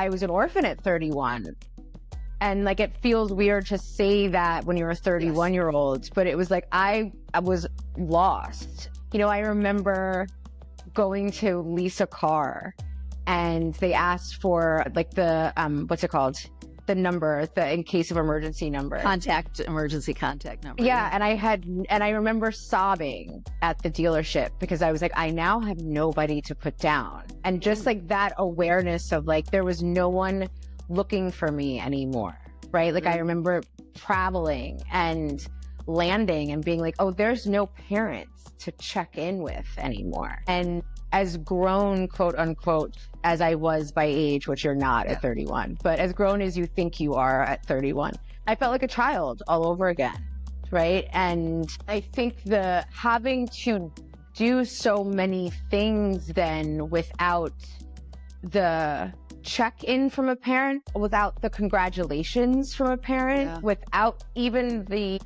I was an orphan at 31. And like, it feels weird to say that when you're a 31-year-old, but it was like, I was lost. You know, I remember going to Lisa Carr and they asked for like the, what's it called? The number, the in case of emergency number. Emergency contact number. Yeah. And I remember sobbing at the dealership because I was like, I now have nobody to put down. And just like that awareness of like, there was no one looking for me anymore, right? Like I remember traveling and landing and being like, oh, there's no parents to check in with anymore. And as grown, quote unquote, as I was by age, which you're not at 31, but as grown as you think you are at 31, I felt like a child all over again, right? And I think the having to do so many things then without the check-in from a parent, without the congratulations from a parent, without even the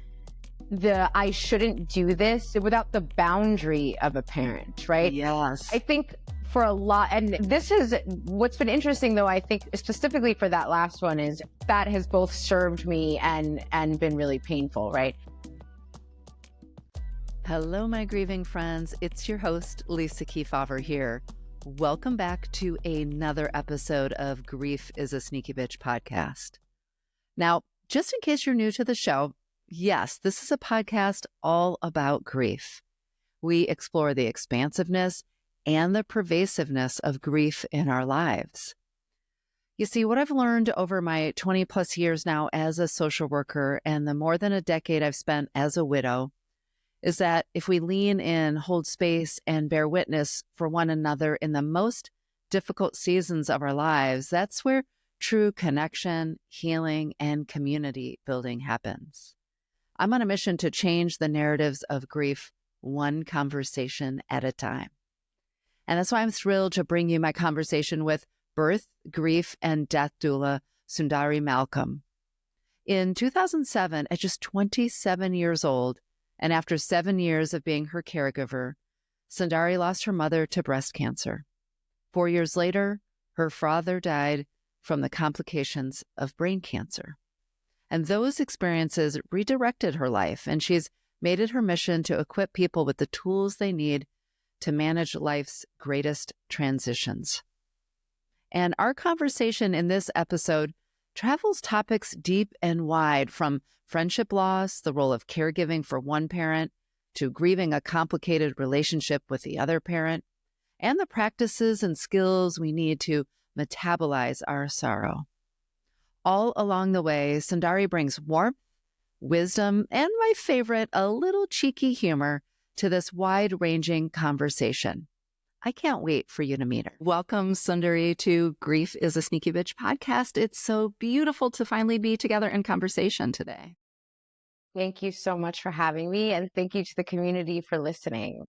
I shouldn't do this, without the boundary of a parent, right? Yes. I think for a lot, and this is what's been interesting though, I think specifically for that last one, is that has both served me and been really painful, right? Hello, my grieving friends. It's your host, Lisa Keefauver here. Welcome back to another episode of Grief is a Sneaky Bitch podcast. Now, just in case you're new to the show, yes, this is a podcast all about grief. We explore the expansiveness and the pervasiveness of grief in our lives. You see, what I've learned over my 20 plus years now as a social worker and the more than a decade I've spent as a widow is that if we lean in, hold space, and bear witness for one another in the most difficult seasons of our lives, that's where true connection, healing, and community building happens. I'm on a mission to change the narratives of grief one conversation at a time. And that's why I'm thrilled to bring you my conversation with birth, grief, and death doula, Sundari Malcolm. In 2007, at just 27 years old, and after 7 years of being her caregiver, Sundari lost her mother to breast cancer. 4 years later, her father died from the complications of brain cancer. And those experiences redirected her life, and she's made it her mission to equip people with the tools they need to manage life's greatest transitions. And our conversation in this episode travels topics deep and wide, from friendship loss, the role of caregiving for one parent, to grieving a complicated relationship with the other parent, and the practices and skills we need to metabolize our sorrow. All along the way, Sundari brings warmth, wisdom, and my favorite, a little cheeky humor to this wide-ranging conversation. I can't wait for you to meet her. Welcome, Sundari, to Grief is a Sneaky Bitch podcast. It's so beautiful to finally be together in conversation today. Thank you so much for having me, and thank you to the community for listening.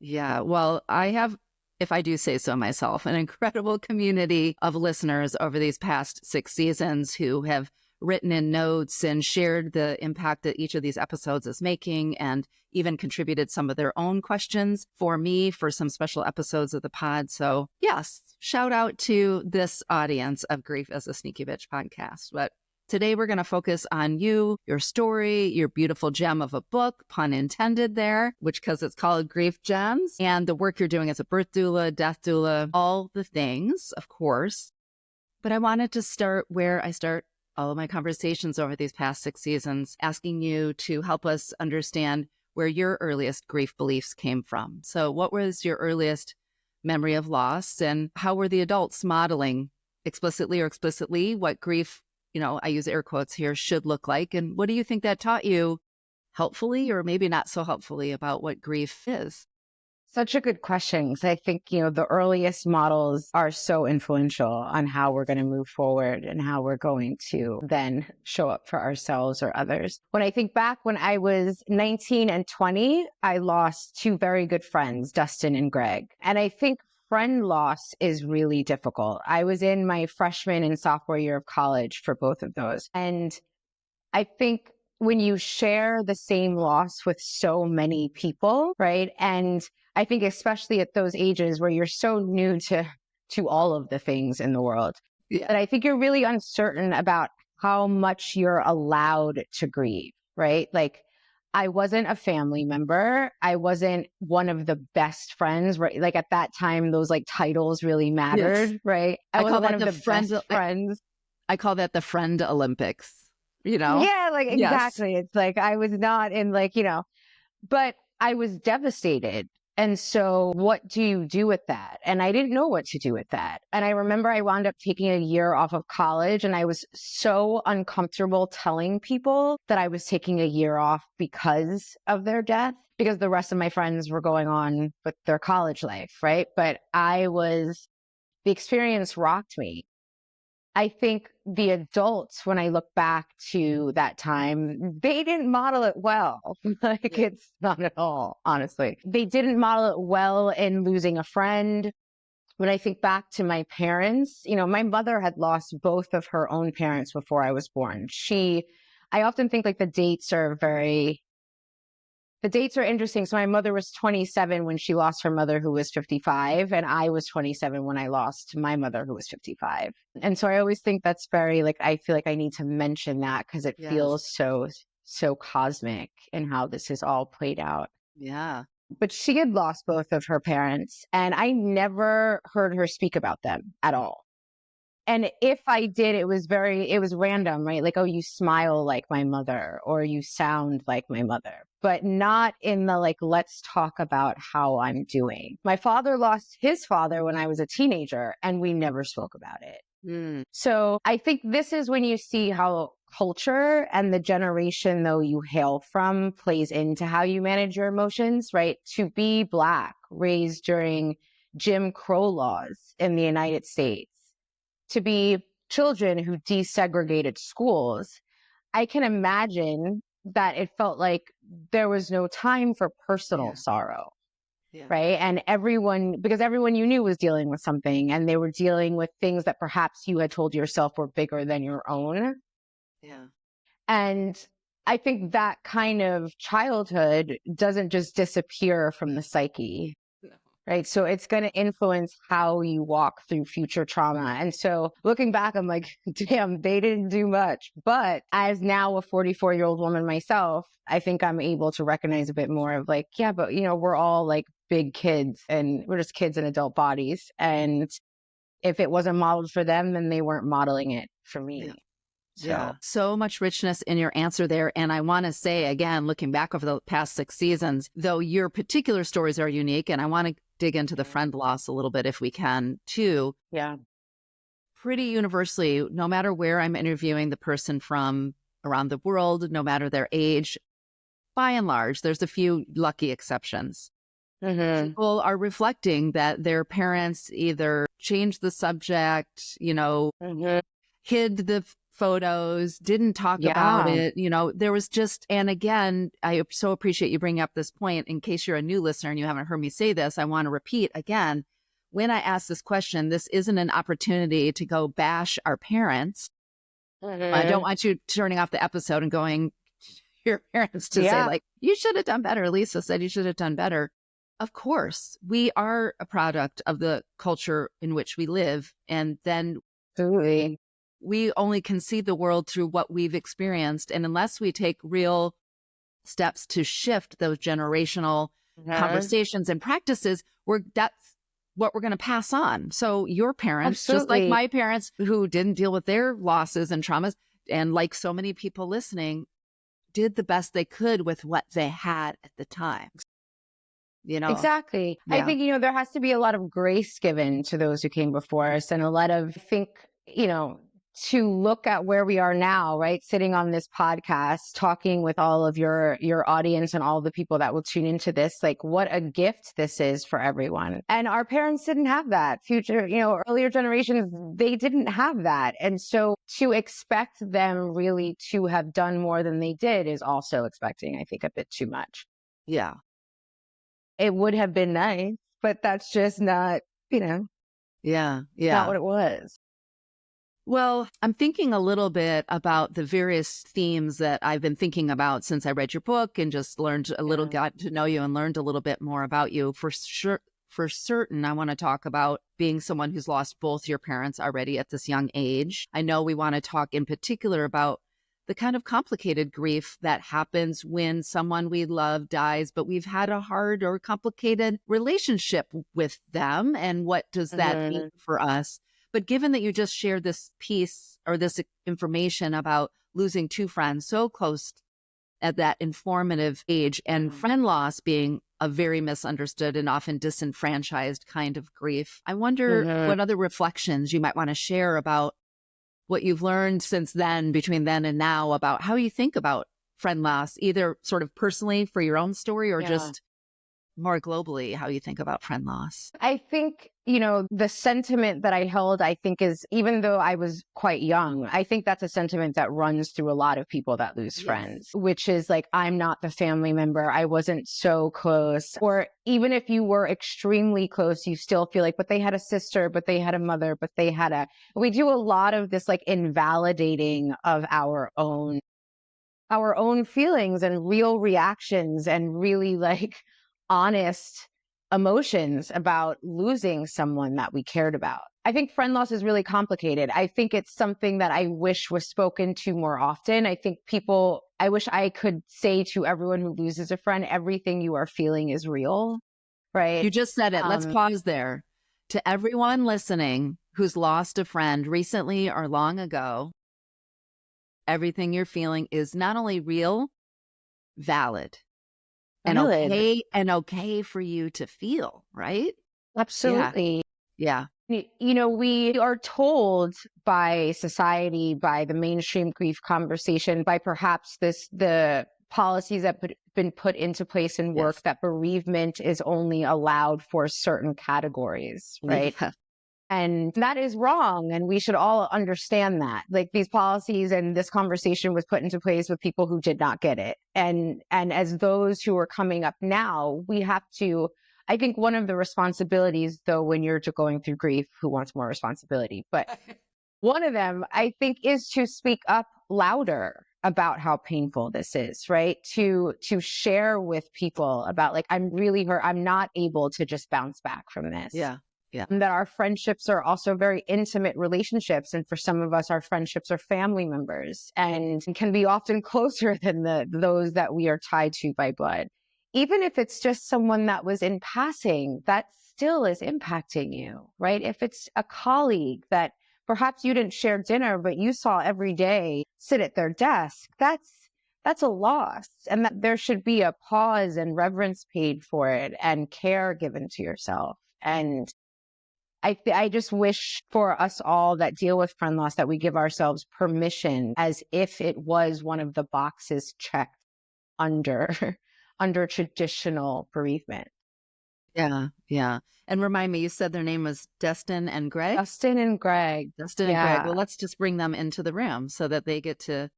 Yeah, well, I have, if I do say so myself, an incredible community of listeners over these past 6 seasons who have written in notes and shared the impact that each of these episodes is making, and even contributed some of their own questions for me for some special episodes of the pod. So yes, shout out to this audience of Grief as a Sneaky Bitch podcast. But today we're going to focus on you, your story, your beautiful gem of a book, pun intended there, which because it's called Grief Gems, and the work you're doing as a birth doula, death doula, all the things, of course. But I wanted to start where I start all of my conversations over these past 6 seasons, asking you to help us understand where your earliest grief beliefs came from. So what was your earliest memory of loss, and how were the adults modeling explicitly or explicitly what grief, I use air quotes here, should look like? And what do you think that taught you helpfully or maybe not so helpfully about what grief is? Such a good question, because I think, the earliest models are so influential on how we're going to move forward and how we're going to then show up for ourselves or others. When I think back, when I was 19 and 20, I lost 2 very good friends, Dustin and Greg. And I think friend loss is really difficult. I was in my freshman and sophomore year of college for both of those. And I think when you share the same loss with so many people, right? And I think especially at those ages where you're so new to all of the things in the world, Yeah. But I think you're really uncertain about how much you're allowed to grieve, right? Like, I wasn't a family member. I wasn't one of the best friends, right? Like at that time, those like titles really mattered, Yes. right? I I call wasn't one that of the the friend. best friends. I call that the friend Olympics. You know? Yeah, like Yes. exactly. It's like I was not in like, but I was devastated. And so what do you do with that? And I didn't know what to do with that. And I remember I wound up taking a year off of college, and I was so uncomfortable telling people that I was taking a year off because of their death, because the rest of my friends were going on with their college life, right? But the experience rocked me. I think the adults, when I look back to that time, they didn't model it well. Like, Yeah. it's not at all, honestly. They didn't model it well in losing a friend. When I think back to my parents, my mother had lost both of her own parents before I was born. I often think like the dates are interesting. So my mother was 27 when she lost her mother, who was 55. And I was 27 when I lost my mother, who was 55. And so I always think that's very like, I feel like I need to mention that because it Yes. feels so cosmic in how this has all played out. Yeah. But she had lost both of her parents, and I never heard her speak about them at all. And if I did, it was random, right? Like, oh, you smile like my mother, or you sound like my mother, but not in the like, let's talk about how I'm doing. My father lost his father when I was a teenager, and we never spoke about it. Mm. So I think this is when you see how culture and the generation, though, you hail from plays into how you manage your emotions, right? To be Black, raised during Jim Crow laws in the United States, to be children who desegregated schools, I can imagine that it felt like there was no time for personal sorrow, Yeah. right? And because everyone you knew was dealing with something, and they were dealing with things that perhaps you had told yourself were bigger than your own. Yeah. And I think that kind of childhood doesn't just disappear from the psyche. No. Right. So it's going to influence how you walk through future trauma. And so looking back, I'm like, damn, they didn't do much. But as now a 44-year-old woman myself, I think I'm able to recognize a bit more of like, yeah, but we're all like big kids, and we're just kids in adult bodies. And if it wasn't modeled for them, then they weren't modeling it for me. Yeah. Yeah. So much richness in your answer there. And I want to say again, looking back over the past 6 seasons, though your particular stories are unique, and I want to dig into the friend loss a little bit if we can too. Yeah. Pretty universally, no matter where I'm interviewing the person from around the world, no matter their age, by and large, there's a few lucky exceptions. Mm-hmm. People are reflecting that their parents either changed the subject, Mm-hmm. hid the photos, didn't talk about it. There was just, and again, I so appreciate you bringing up this point. In case you're a new listener and you haven't heard me say this, I want to repeat again, when I ask this question, this isn't an opportunity to go bash our parents. Mm-hmm. I don't want you turning off the episode and going to your parents to say like, you should have done better. Lisa said you should have done better. Of course, we are a product of the culture in which we live. And then Absolutely. we only can see the world through what we've experienced. And unless we take real steps to shift those generational conversations and practices, that's what we're going to pass on. So your parents, just like my parents who didn't deal with their losses and traumas, and like so many people listening, did the best they could with what they had at the time. Exactly. Yeah. I think, there has to be a lot of grace given to those who came before us, and a lot of, to look at where we are now, right? Sitting on this podcast, talking with all of your audience and all the people that will tune into this, like what a gift this is for everyone. And our parents didn't have that. Earlier generations, they didn't have that. And so to expect them really to have done more than they did is also expecting, I think, a bit too much. Yeah. It would have been nice, but that's just not, Yeah. not what it was. Well, I'm thinking a little bit about the various themes that I've been thinking about since I read your book and just learned a little, got to know you and learned a little bit more about you. For sure, for certain, I want to talk about being someone who's lost both your parents already at this young age. I know we want to talk in particular about the kind of complicated grief that happens when someone we love dies, but we've had a hard or complicated relationship with them. And what does that mean for us? But given that you just shared this piece or this information about losing two friends so close at that informative age, and friend loss being a very misunderstood and often disenfranchised kind of grief, I wonder what other reflections you might want to share about what you've learned since then, between then and now, about how you think about friend loss, either sort of personally for your own story or just more globally, how you think about friend loss. I think, the sentiment that I held, I think is, even though I was quite young, I think that's a sentiment that runs through a lot of people that lose friends, which is like, I'm not the family member. I wasn't so close. Or even if you were extremely close, you still feel like, but they had a sister, but they had a mother, but they had we do a lot of this like invalidating of our own feelings and real reactions and really like honest emotions about losing someone that we cared about. I think friend loss is really complicated. I think it's something that I wish was spoken to more often. I wish I could say to everyone who loses a friend, everything you are feeling is real, right? You just said it. Let's pause there. To everyone listening who's lost a friend recently or long ago, everything you're feeling is not only real, valid. And okay for you to feel, right? Absolutely. Yeah. We are told by society, by the mainstream grief conversation, by perhaps the policies that been put into place in work, that bereavement is only allowed for certain categories, right? Yeah. And that is wrong. And we should all understand that. Like, these policies and this conversation was put into place with people who did not get it. And as those who are coming up now, we have to, I think one of the responsibilities, though, when you're going through grief, who wants more responsibility? But one of them, I think, is to speak up louder about how painful this is, right? To share with people about, like, I'm really hurt. I'm not able to just bounce back from this. Yeah. And that our friendships are also very intimate relationships. And for some of us, our friendships are family members and can be often closer than those that we are tied to by blood. Even if it's just someone that was in passing, that still is impacting you, right? If it's a colleague that perhaps you didn't share dinner, but you saw every day sit at their desk, that's a loss. And that there should be a pause and reverence paid for it and care given to yourself. And I just wish for us all that deal with friend loss that we give ourselves permission, as if it was one of the boxes checked under traditional bereavement. Yeah. And remind me, you said their name was Dustin and Greg? Dustin and Greg. Well, let's just bring them into the room so that we get to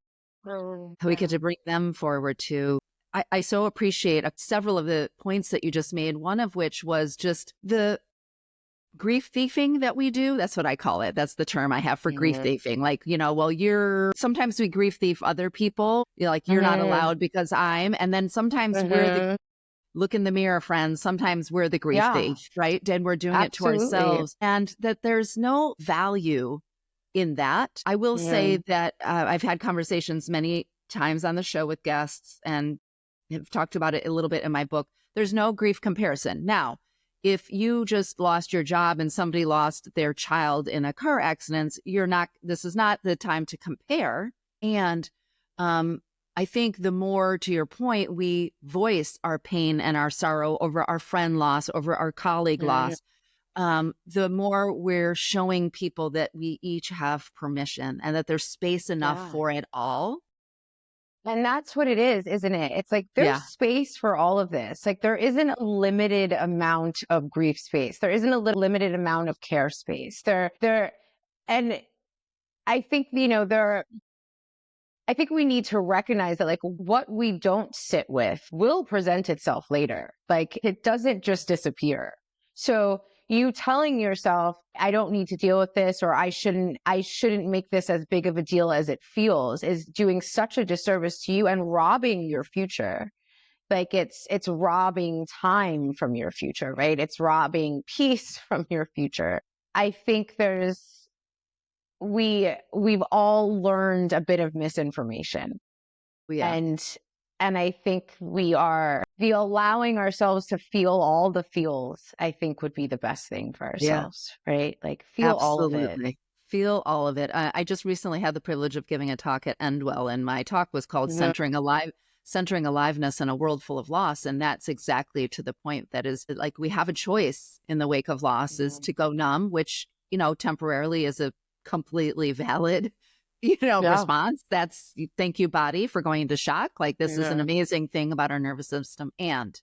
bring them forward too. I so appreciate several of the points that you just made, one of which was just the grief thieving that we do. That's what I call it. That's the term I have for grief thieving. Like, sometimes we grief thief other people. You're not allowed because and then sometimes we're look in the mirror, friends. Sometimes we're the grief thief, right? And we're doing it to ourselves. And that there's no value in that. I will say that I've had conversations many times on the show with guests and have talked about it a little bit in my book. There's no grief comparison. Now, if you just lost your job and somebody lost their child in a car accident, this is not the time to compare. And I think the more, to your point, we voice our pain and our sorrow over our friend loss, over our colleague loss, the more we're showing people that we each have permission and that there's space enough for it all. And that's what it is, isn't it? It's like there's space for all of this. Like, there isn't a limited amount of grief space. There isn't a limited amount of care space. And I think, I think we need to recognize that, like, what we don't sit with will present itself later. Like, it doesn't just disappear. So you telling yourself, I don't need to deal with this, or I shouldn't make this as big of a deal as it feels, is doing such a disservice to you and robbing your future. Like it's robbing time from your future, right? It's robbing peace from your future. I think we've all learned a bit of misinformation. Yeah. And I think the allowing ourselves to feel all the feels, I think would be the best thing for Yeah. ourselves, right? Like feel all of it. Absolutely. Feel all of it. I just recently had the privilege of giving a talk at Endwell, and my talk was called Mhm. Centering Aliveness in a World Full of Loss. And that's exactly to the point. That is like, we have a choice in the wake of loss is to go numb, which, temporarily is a completely valid, Yeah. response. That's thank you, body, for going into shock. Like, this is an Yeah. amazing thing about our nervous system. And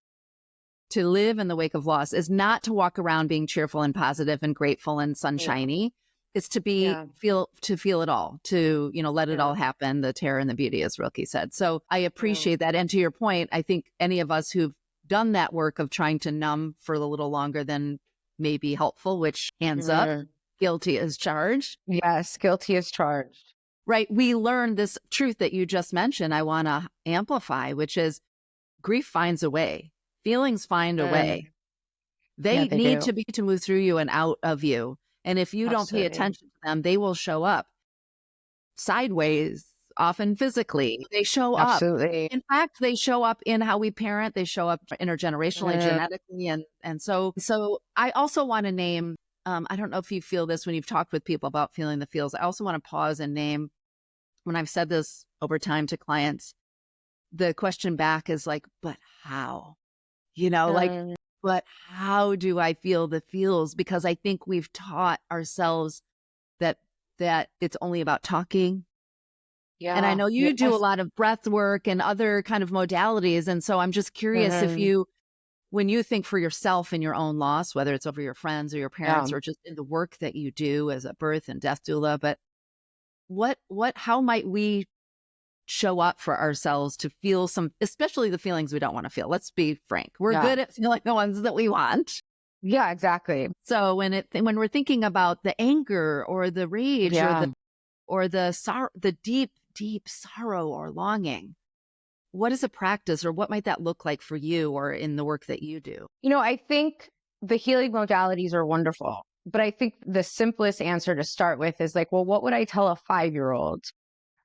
to live in the wake of loss is not to walk around being cheerful and positive and grateful and sunshiny. It's to Yeah. feel it all, to, let it all happen, the terror and the beauty, as Rilke said. So I appreciate that. And to your point, I think any of us who've done that work of trying to numb for a little longer than may be helpful, which hands up, guilty as charged. Yes, guilty as charged. Right. We learn this truth that you just mentioned, I want to amplify, which is grief finds a way. Feelings find a way. They they need do. to move through you and out of you. And if you don't pay Absolutely. attention to them, they will show up sideways, often physically. They show up. Absolutely. In fact, they show up in how we parent. They show up intergenerationally, genetically. And so I also want to name, I don't know if you feel this when you've talked with people about feeling the feels. I also want to pause and name, when I've said this over time to clients, the question back is like, but how? But how do I feel the feels? Because I think we've taught ourselves that it's only about talking. Yeah. And I know you do a lot of breath work and other kind of modalities. And so I'm just curious if when you think for yourself in your own loss, whether it's over your friends or your parents or just in the work that you do as a birth and death doula, but how might we show up for ourselves to feel some, especially the feelings we don't want to feel? Let's be frank. We're good at feeling the ones that we want. Yeah, exactly. So when we're thinking about the anger or the rage or the sorrow, the deep, deep sorrow or longing, what is a practice, or what might that look like for you or in the work that you do? I think the healing modalities are wonderful, but I think the simplest answer to start with is like, well, what would I tell a 5-year-old?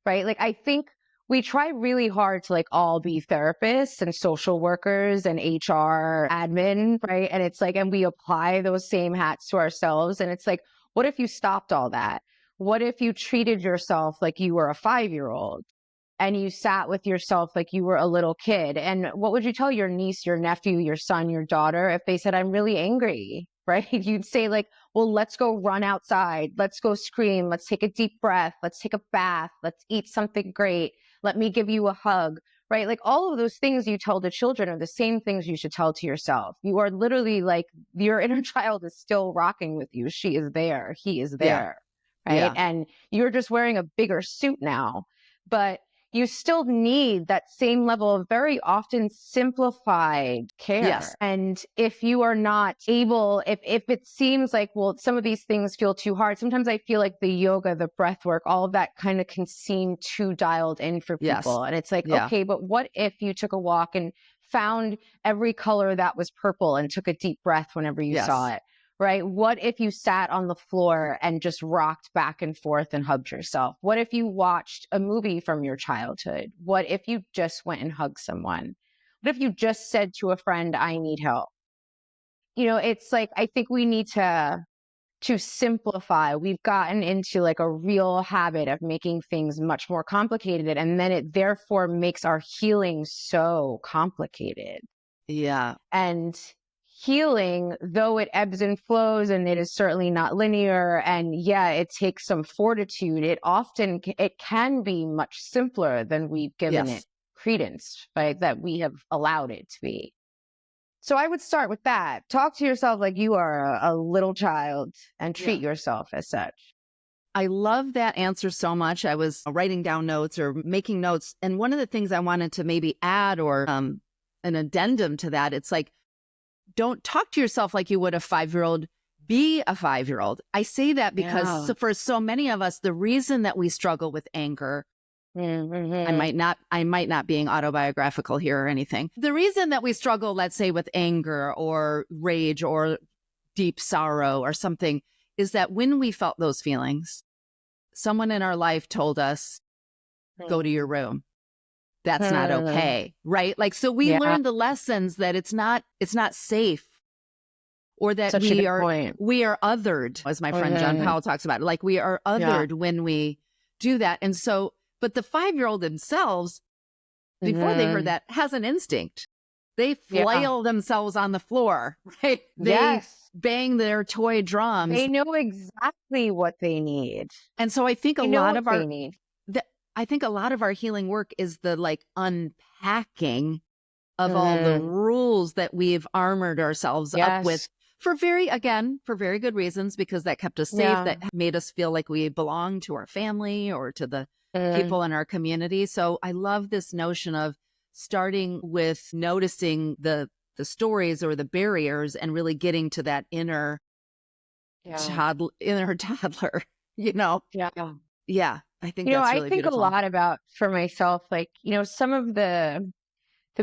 Right? Like, I think we try really hard to like all be therapists and social workers and HR admin, right? And it's like, and we apply those same hats to ourselves. And it's like, what if you stopped all that? What if you treated yourself like you were a 5-year-old and you sat with yourself like you were a little kid? And what would you tell your niece, your nephew, your son, your daughter if they said, I'm really angry, right? You'd say like, well, let's go run outside. Let's go scream. Let's take a deep breath. Let's take a bath. Let's eat something great. Let me give you a hug, right? Like all of those things you tell the children are the same things you should tell to yourself. You are literally like, your inner child is still rocking with you. She is there. He is there, right? Yeah. And you're just wearing a bigger suit now, but you still need that same level of very often simplified care. Yes. And if you are not able, if it seems like, well, some of these things feel too hard, sometimes I feel like the yoga, the breath work, all of that kind of can seem too dialed in for people. Yes. And it's like, okay, but what if you took a walk and found every color that was purple and took a deep breath whenever you saw it? Right? What if you sat on the floor and just rocked back and forth and hugged yourself? What if you watched a movie from your childhood? What if you just went and hugged someone? What if you just said to a friend, I need help? It's like, I think we need to simplify. We've gotten into like a real habit of making things much more complicated. And then it therefore makes our healing so complicated. Yeah. And healing, though it ebbs and flows and it is certainly not linear, and it takes some fortitude, it can be much simpler than we've given it credence, right? That we have allowed it to be. So I would start with that. Talk to yourself like you are a little child and treat yourself as such. I love that answer so much. I was writing down notes or making notes, and one of the things I wanted to maybe add or an addendum to that, it's like, don't talk to yourself like you would a 5-year-old. Be a 5-year-old. I say that because for so many of us, the reason that we struggle with anger Mm-hmm. I might not being autobiographical here or anything. The reason that we struggle, let's say, with anger or rage or deep sorrow or something is that when we felt those feelings, someone in our life told us, go to your room. That's not okay. Right? Like, so we Yeah. learned the lessons that it's not safe, or that Such a good we point. are othered, as my friend John Powell talks about. Like, we are othered when we do that. And so, but the 5-year-old themselves, before they heard that, has an instinct. They flail themselves on the floor, right? They bang their toy drums. They know exactly what they need. And so I think I think a lot of our healing work is the like unpacking of all the rules that we've armored ourselves up with for very good reasons, because that kept us safe, that made us feel like we belong to our family or to the people in our community. So I love this notion of starting with noticing the stories or the barriers and really getting to that inner toddler, you know? Yeah. I think that's really I think beautiful. a lot about, for myself, like, some of the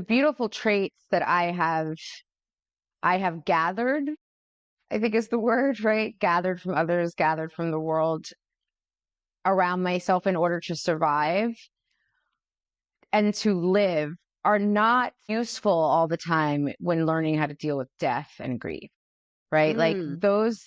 beautiful traits that I have gathered, I think is the word, right? Gathered from others, gathered from the world around myself in order to survive and to live, are not useful all the time when learning how to deal with death and grief, right? Like those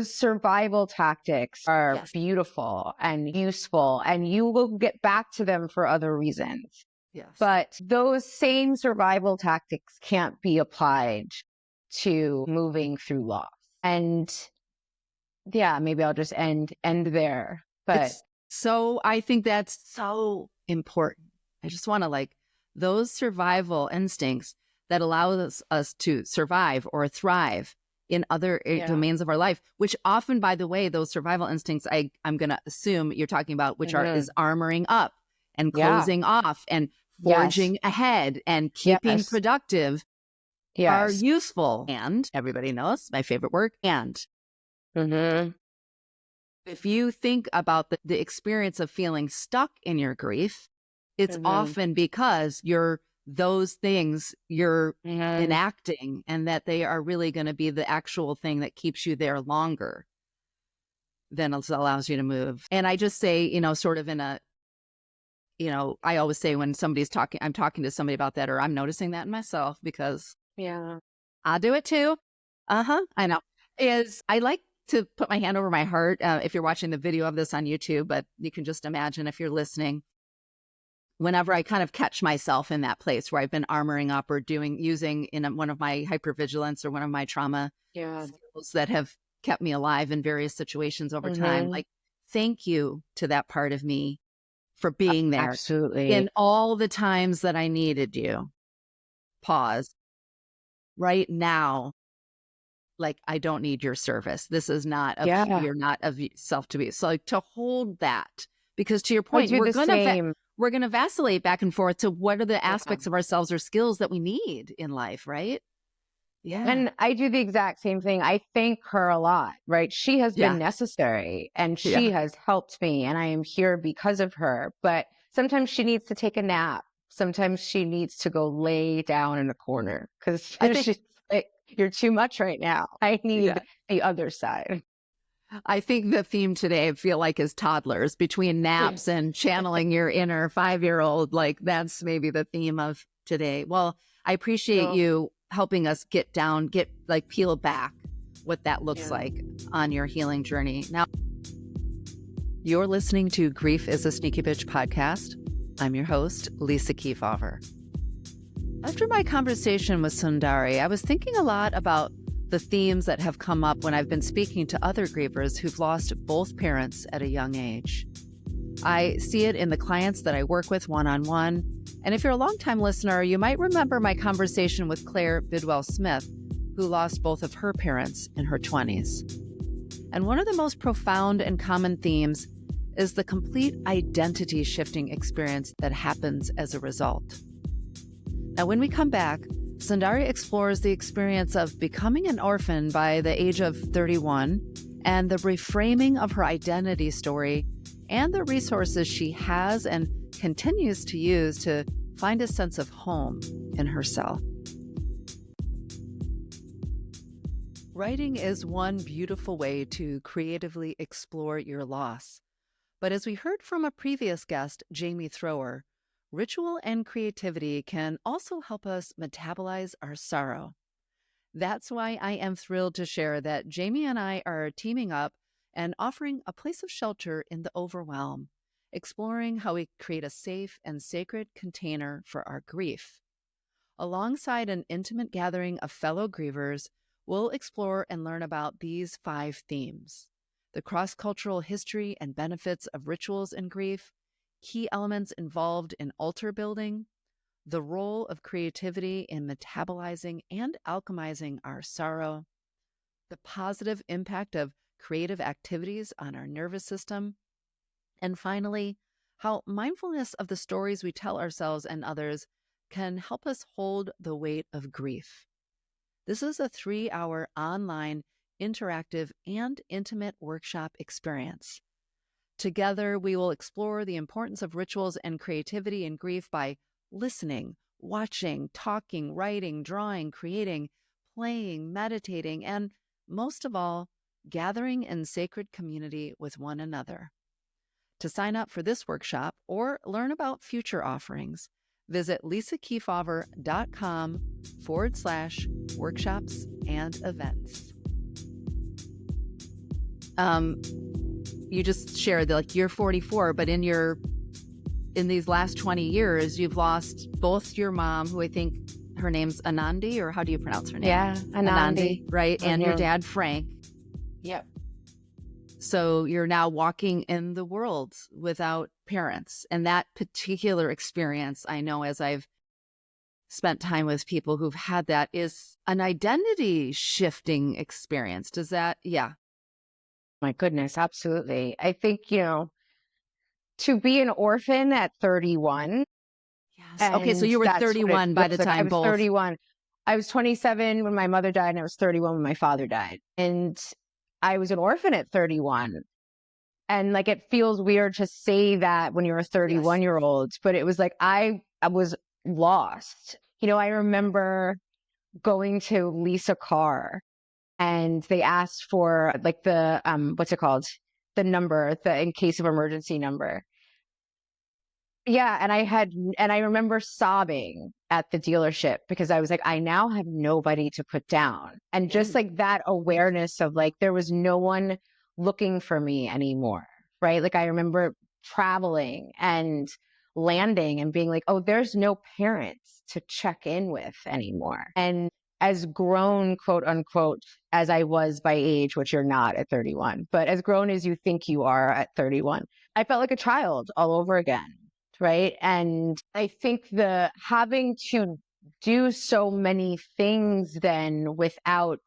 survival tactics are beautiful and useful, and you will get back to them for other reasons. Yes. But those same survival tactics can't be applied to moving through loss. And maybe I'll just end there. But I think that's so important. I just want to those survival instincts that allow us to survive or thrive in other domains of our life, which often, by the way, those survival instincts, I'm going to assume you're talking about, which is armoring up and closing off and forging ahead and keeping productive, are useful. And everybody knows my favorite word, and. If you think about the experience of feeling stuck in your grief, it's often because those things you're enacting, and that they are really going to be the actual thing that keeps you there longer than allows you to move. And I just say, sort of in a, I always say when somebody's talking, I'm talking to somebody about that, or I'm noticing that in myself, because I do it too. I know. I like to put my hand over my heart if you're watching the video of this on YouTube, but you can just imagine if you're listening. Whenever I kind of catch myself in that place where I've been armoring up or using in one of my hypervigilance or one of my trauma skills that have kept me alive in various situations over time, like, thank you to that part of me for being there. Absolutely. In all the times that I needed you. Pause. Right now, like, I don't need your service. This is not you're not of self to be. So to hold that, because to your point, we're going to vacillate back and forth to what are the aspects of ourselves or skills that we need in life, right? Yeah. And I do the exact same thing. I thank her a lot, right? She has been necessary, and she has helped me, and I am here because of her. But sometimes she needs to take a nap. Sometimes she needs to go lay down in a corner because she's like, you're too much right now. I need the other side. I think the theme today, I feel like, is toddlers, between naps and channeling your inner 5-year-old. Like, that's maybe the theme of today. Well, I appreciate you helping us peel back what that looks like on your healing journey. Now, you're listening to Grief is a Sneaky Bitch podcast. I'm your host, Lisa Keefauver. After my conversation with Sundari, I was thinking a lot about the themes that have come up when I've been speaking to other grievers who've lost both parents at a young age. I see it in the clients that I work with one-on-one. And if you're a longtime listener, you might remember my conversation with Claire Bidwell-Smith, who lost both of her parents in her 20s. And one of the most profound and common themes is the complete identity shifting experience that happens as a result. Now, when we come back, Sundari explores the experience of becoming an orphan by the age of 31 and the reframing of her identity story and the resources she has and continues to use to find a sense of home in herself. Writing is one beautiful way to creatively explore your loss. But as we heard from a previous guest, Jamie Thrower, ritual and creativity can also help us metabolize our sorrow. That's why I am thrilled to share that Jamie and I are teaming up and offering a place of shelter in the overwhelm, exploring how we create a safe and sacred container for our grief. Alongside an intimate gathering of fellow grievers, we'll explore and learn about these 5 themes: the cross-cultural history and benefits of rituals in grief, key elements involved in altar building, the role of creativity in metabolizing and alchemizing our sorrow, the positive impact of creative activities on our nervous system, and finally, how mindfulness of the stories we tell ourselves and others can help us hold the weight of grief. This is a 3-hour online, interactive, and intimate workshop experience. Together, we will explore the importance of rituals and creativity in grief by listening, watching, talking, writing, drawing, creating, playing, meditating, and most of all, gathering in sacred community with one another. To sign up for this workshop or learn about future offerings, visit lisakefauver.com/workshops and events. You just shared that like you're 44, but in these last 20 years, you've lost both your mom, who I think her name's Anandi, or how do you pronounce her name? Yeah, Anandi. Right? And your dad, Frank. Yep. So you're now walking in the world without parents. And that particular experience, I know as I've spent time with people who've had that, is an identity shifting experience. Does that? Yeah. My goodness, absolutely. I think, to be an orphan at 31. Yes. Okay, so you were 31 by the time I was both. 31. I was 27 when my mother died, and I was 31 when my father died. And I was an orphan at 31. And like, it feels weird to say that when you're a 31-year-old, but it was like, I was lost. I remember going to Lisa Carr, and they asked for like the, what's it called? The number, the in case of emergency number. Yeah. And I remember sobbing at the dealership because I was like, I now have nobody to put down. And just like that awareness of like, there was no one looking for me anymore. Right. Like, I remember traveling and landing and being like, oh, there's no parents to check in with anymore. And as grown, quote unquote, as I was by age, which you're not at 31, but as grown as you think you are at 31, I felt like a child all over again. Right. And I think the having to do so many things then without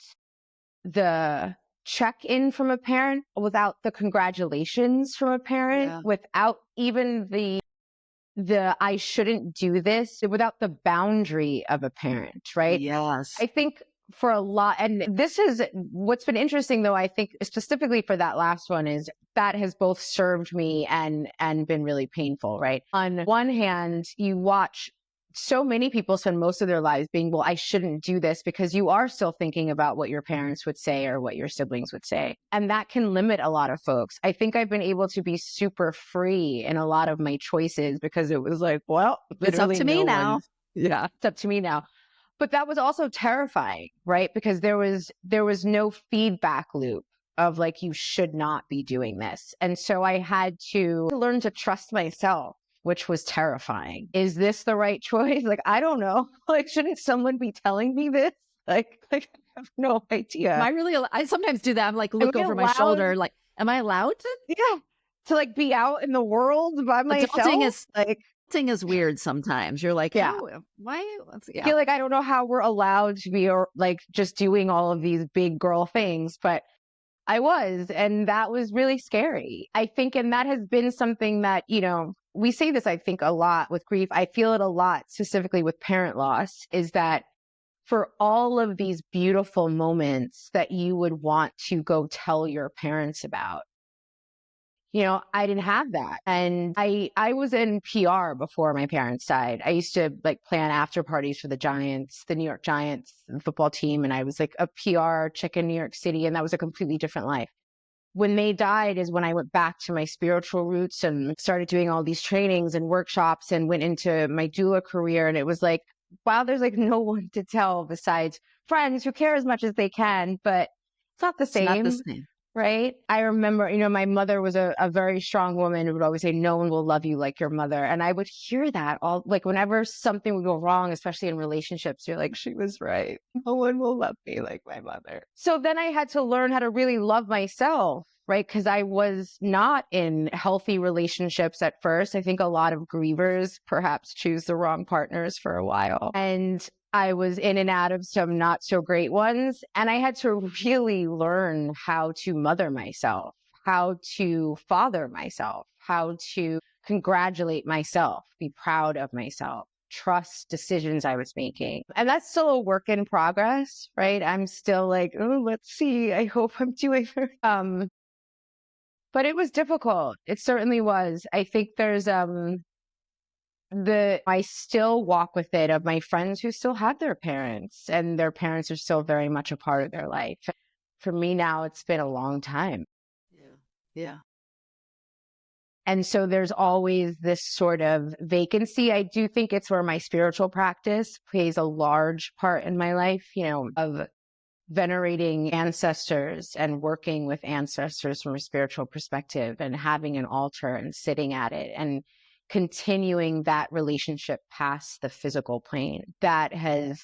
the check-in from a parent, without the congratulations from a parent, without even the I shouldn't do this, without the boundary of a parent, right? Yes. I think for a lot, and this is what's been interesting though, I think specifically for that last one, is that has both served me and been really painful, right? On one hand, you watch so many people spend most of their lives being, well, I shouldn't do this, because you are still thinking about what your parents would say or what your siblings would say. And that can limit a lot of folks. I think I've been able to be super free in a lot of my choices because it was like, well, it's up to me now. Yeah, it's up to me now. But that was also terrifying, right? Because there was no feedback loop of like, you should not be doing this. And so I had to learn to trust myself, which was terrifying. Is this the right choice? Like, I don't know. Like, shouldn't someone be telling me this? Like I have no idea. I sometimes do that. I'm like, look over my shoulder. Like, am I allowed to? Yeah. To like be out in the world by myself. Adulting is weird sometimes. You're like, yeah, oh, why? I feel like I don't know how we're allowed to be like just doing all of these big girl things, but I was, and that was really scary. I think, and that has been something that, we say this, I think, a lot with grief. I feel it a lot, specifically with parent loss, is that for all of these beautiful moments that you would want to go tell your parents about, I didn't have that. And I was in PR before my parents died. I used to like plan after parties for the Giants, the New York Giants the football team. And I was like a PR chick in New York City. And that was a completely different life. When they died is when I went back to my spiritual roots and started doing all these trainings and workshops and went into my doula career. And it was like, wow, there's like no one to tell besides friends who care as much as they can, but it's not the It's not the same. same. Right. I remember, my mother was a very strong woman who would always say, no one will love you like your mother. And I would hear that all like whenever something would go wrong, especially in relationships, you're like, she was right. No one will love me like my mother. So then I had to learn how to really love myself. Right. Because I was not in healthy relationships at first. I think a lot of grievers perhaps choose the wrong partners for a while. And I was in and out of some not so great ones. And I had to really learn how to mother myself, how to father myself, how to congratulate myself, be proud of myself, trust decisions I was making. And that's still a work in progress, right? I'm still like, oh, let's see. I hope I'm doing but it was difficult. It certainly was. I think there's I still walk with it of my friends who still have their parents and their parents are still very much a part of their life. For me now, it's been a long time. Yeah. Yeah. And so there's always this sort of vacancy. I do think it's where my spiritual practice plays a large part in my life, of venerating ancestors and working with ancestors from a spiritual perspective and having an altar and sitting at it and continuing that relationship past the physical plane. That has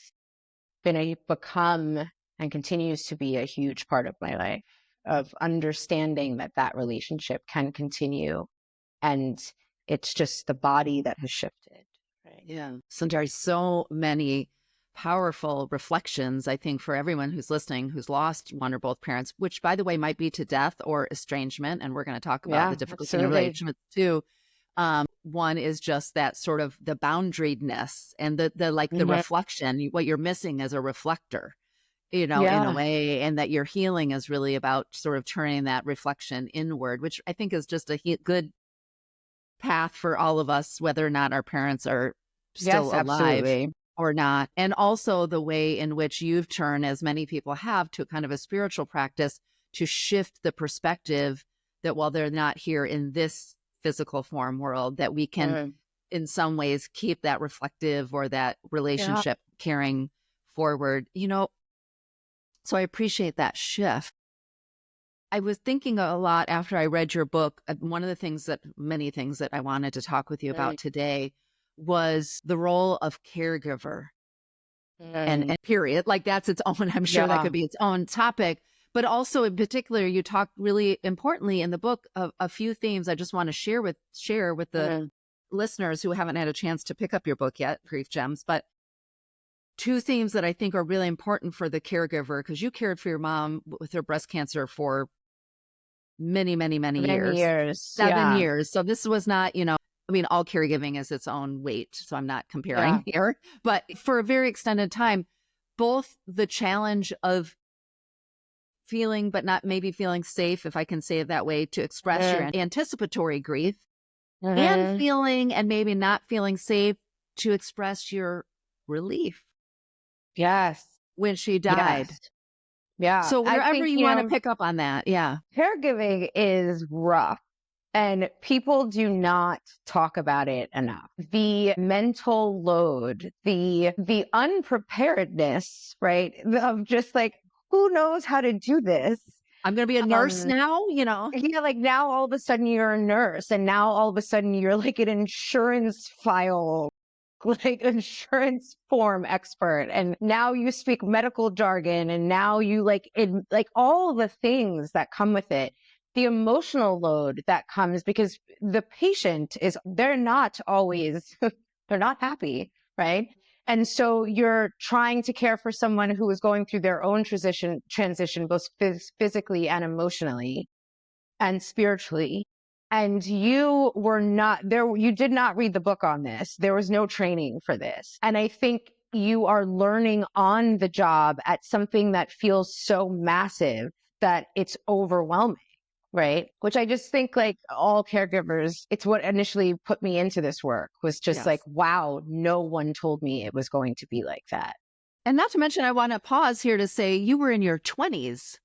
become and continues to be a huge part of my life, of understanding that relationship can continue. And it's just the body that has shifted. Right. Yeah. Sundari, so many powerful reflections, I think, for everyone who's listening, who's lost one or both parents, which, by the way, might be to death or estrangement. And we're going to talk about the difficulty in relationships too. One is just that sort of the boundariness and the reflection. What you're missing is a reflector, in a way, and that your healing is really about sort of turning that reflection inward, which I think is just a good path for all of us, whether or not our parents are still alive absolutely. or not. And also the way in which you've turned, as many people have, to kind of a spiritual practice to shift the perspective that while they're not here in this physical form world, that we can in some ways keep that reflective or that relationship carrying forward, so I appreciate that shift. I was thinking a lot after I read your book. Many things that I wanted to talk with you about today was the role of caregiver and period. Like that's its own, I'm sure that could be its own topic. But also in particular, you talk really importantly in the book of a few themes I just want to share with the listeners who haven't had a chance to pick up your book yet, Grief Gems. But two themes that I think are really important for the caregiver, because you cared for your mom with her breast cancer for many, many, many years. 7 years. So this was not, all caregiving is its own weight. So I'm not comparing here. But for a very extended time, both the challenge of feeling, but not maybe feeling safe, if I can say it that way, to express your anticipatory grief, and feeling and maybe not feeling safe to express your relief. Yes. When she died. Yes. Yeah. So wherever you want to pick up on that. Yeah. Caregiving is rough and people do not talk about it enough. The mental load, the unpreparedness, right? Of just like, who knows how to do this? I'm going to be a nurse now, Yeah, like now all of a sudden you're a nurse and now all of a sudden you're like an insurance file, like insurance form expert. And now you speak medical jargon and now you like all the things that come with it. The emotional load that comes because the patient they're not always, they're not happy, right? And so you're trying to care for someone who is going through their own transition, both physically and emotionally and spiritually. And you were not there. You did not read the book on this. There was no training for this. And I think you are learning on the job at something that feels so massive that it's overwhelming. right? Which I just think like all caregivers, it's what initially put me into this work was just Yes. like, wow, no one told me it was going to be like that. And not to mention, I want to pause here to say you were in your 20s,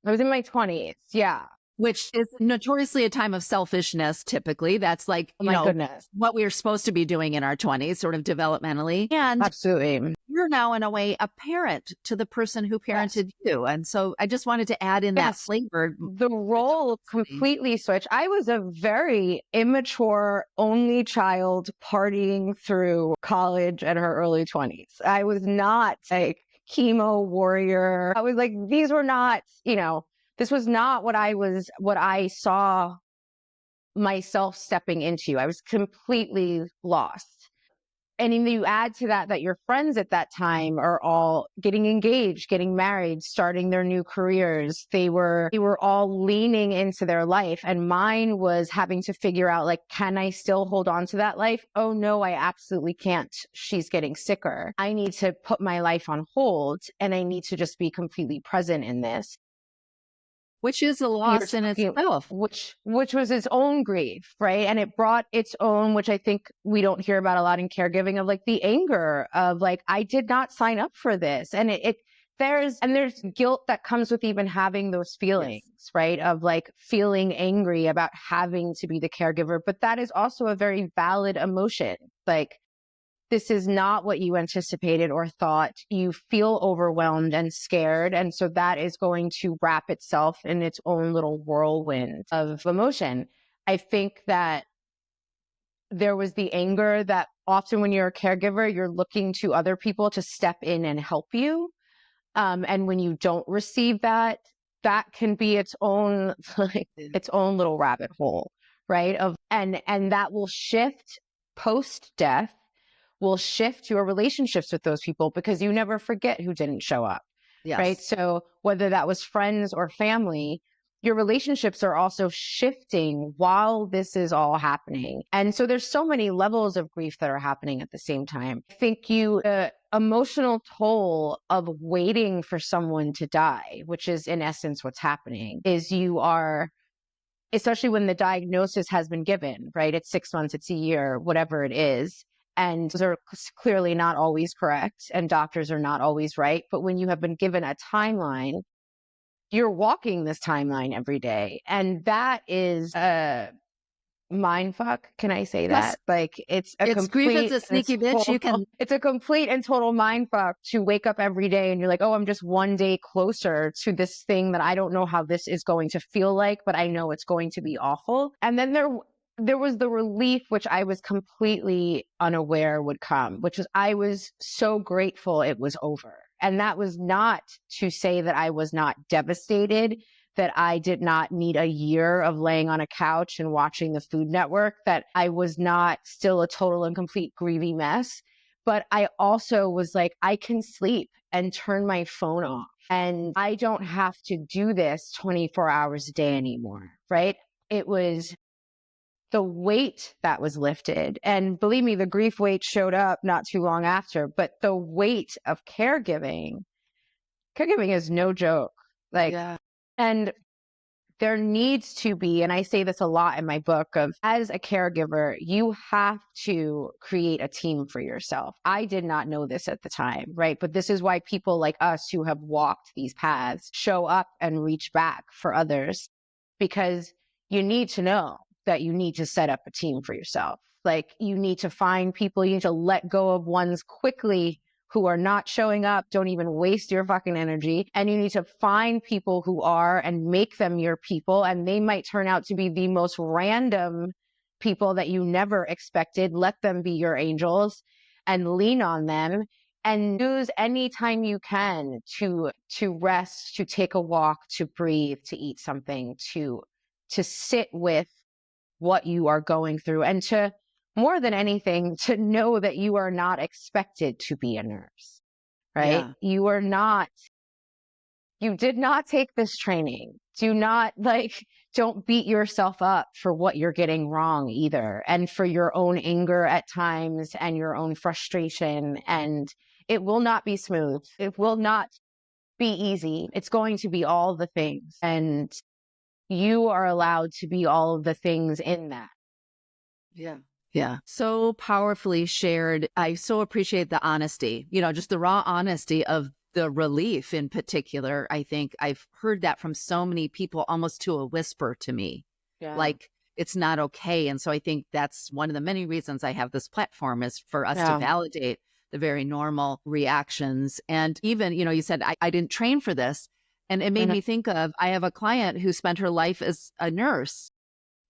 I was in my 20s. Yeah. which is notoriously a time of selfishness. Typically, that's like, Oh my goodness. what we are supposed to be doing in our 20s, sort of developmentally. And Absolutely. you're now, in a way, a parent to the person who parented you. And so I just wanted to add in that Yes. flavor. The role completely switched. I was a very immature, only child partying through college at her early 20s. I was not a chemo warrior. I was like, these were not, this was not what I saw myself stepping into. I was completely lost. And then you add to that your friends at that time are all getting engaged, getting married, starting their new careers. They were all leaning into their life. And mine was having to figure out, like, can I still hold on to that life? Oh no, I absolutely can't. She's getting sicker. I need to put my life on hold and I need to just be completely present in this. Which is a loss in itself. Which was its own grief, right? And it brought its own, which I think we don't hear about a lot in caregiving, of like the anger of like, I did not sign up for this. And there's guilt that comes with even having those feelings, yes, right? Of like feeling angry about having to be the caregiver. But that is also a very valid emotion. Like, this is not what you anticipated or thought. You feel overwhelmed and scared. And so that is going to wrap itself in its own little whirlwind of emotion. I think that there was the anger that often when you're a caregiver, you're looking to other people to step in and help you. And when you don't receive that, that can be its own, like, its own little rabbit hole, right? And that will shift post-death, will shift your relationships with those people because you never forget who didn't show up, Yes. right? So whether that was friends or family, your relationships are also shifting while this is all happening. And so there's so many levels of grief that are happening at the same time. I think the emotional toll of waiting for someone to die, which is in essence what's happening, is you are, especially when the diagnosis has been given, right? It's 6 months, it's a year, whatever it is. And those are clearly not always correct, and doctors are not always right. But when you have been given a timeline, you're walking this timeline every day. And that is a mind fuck. Can I say that? Yes. Like, it's grief is a sneaky bitch. It's a complete and total mind fuck to wake up every day and you're like, oh, I'm just one day closer to this thing that I don't know how this is going to feel like, but I know it's going to be awful. And then there was the relief, which I was completely unaware would come, which was, I was so grateful it was over. And that was not to say that I was not devastated, that I did not need a year of laying on a couch and watching the Food Network, that I was not still a total and complete grieving mess. But I also was like, I can sleep and turn my phone off. And I don't have to do this 24 hours a day anymore, right? It was the weight that was lifted. And believe me, the grief weight showed up not too long after, but the weight of caregiving is no joke. Like, yeah. And there needs to be, and I say this a lot in my book, of as a caregiver, you have to create a team for yourself. I did not know this at the time, right? But this is why people like us who have walked these paths show up and reach back for others, because you need to know that you need to set up a team for yourself. Like, you need to find people, you need to let go of ones quickly who are not showing up. Don't even waste your fucking energy. And you need to find people who are and make them your people. And they might turn out to be the most random people that you never expected. Let them be your angels and lean on them, and use any time you can to rest, to take a walk, to breathe, to eat something, to sit with what you are going through, and to, more than anything, to know that you are not expected to be a nurse, right? Yeah. You did not take this training. Don't beat yourself up for what you're getting wrong either, and for your own anger at times and your own frustration. And it will not be smooth. It will not be easy. It's going to be all the things. And you are allowed to be all of the things in that. Yeah. Yeah. So powerfully shared. I so appreciate the honesty, just the raw honesty of the relief in particular. I think I've heard that from so many people, almost to a whisper to me, Yeah. like it's not okay. And so I think that's one of the many reasons I have this platform, is for us to validate the very normal reactions. And even, you said, I didn't train for this. And it made me think of, I have a client who spent her life as a nurse.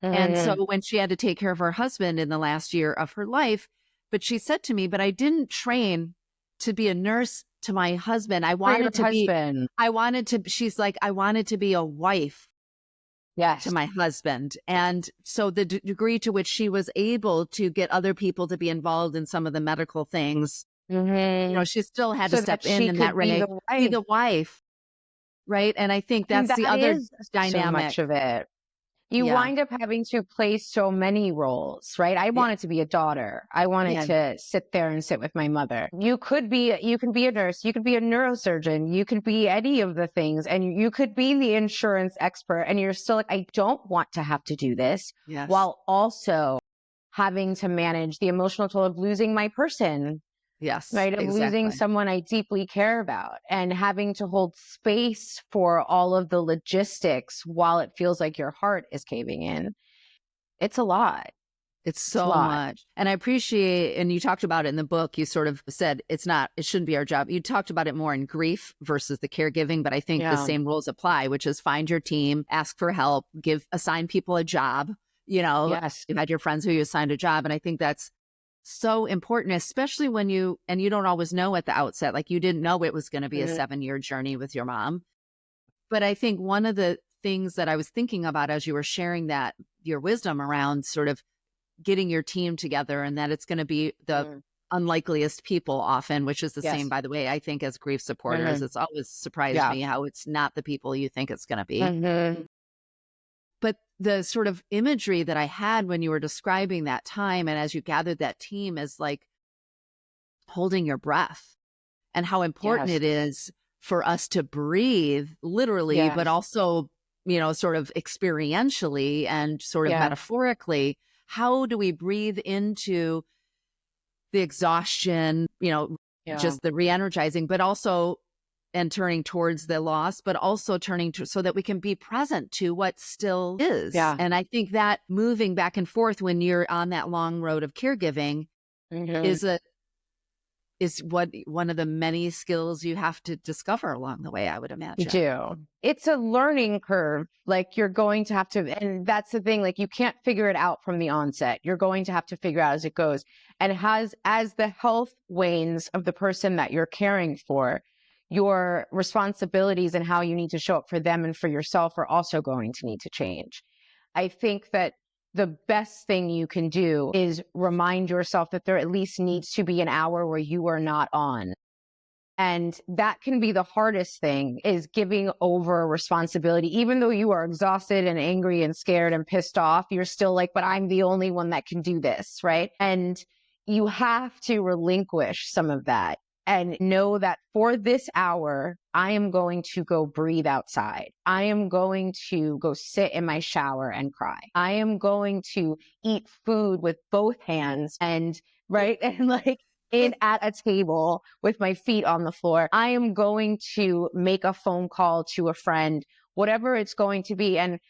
And so when she had to take care of her husband in the last year of her life, but she said to me, but I didn't train to be a nurse to my husband. She's like, I wanted to be a wife to my husband. And so the degree to which she was able to get other people to be involved in some of the medical things, she still had to step in that way, be the wife. Right. And I think that's the other dynamic. So much of it. You wind up having to play so many roles, right? I wanted to be a daughter. I wanted to sit there and sit with my mother. You can be a nurse. You could be a neurosurgeon. You could be any of the things, and you could be the insurance expert. And you're still like, I don't want to have to do this, while also having to manage the emotional toll of losing my person. Yes. Right. Of losing someone I deeply care about, and having to hold space for all of the logistics while it feels like your heart is caving in. It's a lot. It's so much. And I appreciate, and you talked about it in the book, you sort of said it shouldn't be our job. You talked about it more in grief versus the caregiving, but I think the same rules apply, which is find your team, ask for help, assign people a job. You've had your friends who you assigned a job. And I think that's so important, especially when you don't always know at the outset, like you didn't know it was going to be a 7-year journey with your mom. But I think one of the things that I was thinking about as you were sharing that, your wisdom around sort of getting your team together, and that it's going to be the unlikeliest people often, which is the same, by the way, I think, as grief supporters. It's always surprised me how it's not the people you think it's going to be. But the sort of imagery that I had when you were describing that time, and as you gathered that team, is like holding your breath, and how important it is for us to breathe literally, but also, sort of experientially and sort of metaphorically. How do we breathe into the exhaustion, just the re-energizing, but also and turning towards the loss, but also turning to, so that we can be present to what still is. And I think that moving back and forth when you're on that long road of caregiving is one of the many skills you have to discover along the way, I would imagine. It's a learning curve. Like you're going to have to, and that's the thing, like you can't figure it out from the onset. You're going to have to figure out as it goes. And as the health wanes of the person that you're caring for, your responsibilities and how you need to show up for them and for yourself are also going to need to change. I think that the best thing you can do is remind yourself that there at least needs to be an hour where you are not on. And that can be the hardest thing, is giving over responsibility. Even though you are exhausted and angry and scared and pissed off, you're still like, but I'm the only one that can do this, right? And you have to relinquish some of that and know that for this hour, I am going to go breathe outside. I am going to go sit in my shower and cry. I am going to eat food with both hands and like at a table with my feet on the floor. I am going to make a phone call to a friend, whatever it's going to be. And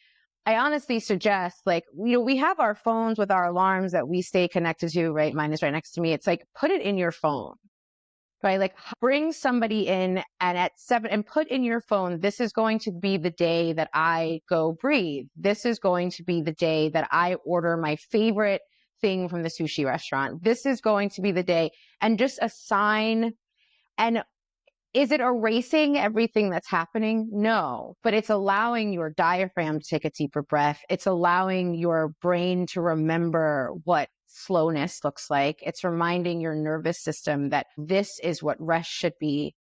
I honestly suggest, like, we have our phones with our alarms that we stay connected to, right? Mine is right next to me. It's like, put it in your phone. Right? Like bring somebody in and at 7 and put in your phone, this is going to be the day that I go breathe. This is going to be the day that I order my favorite thing from the sushi restaurant. This is going to be the day, and just assign. And is it erasing everything that's happening? No, but it's allowing your diaphragm to take a deeper breath. It's allowing your brain to remember what slowness looks like. It's reminding your nervous system that this is what rest should be.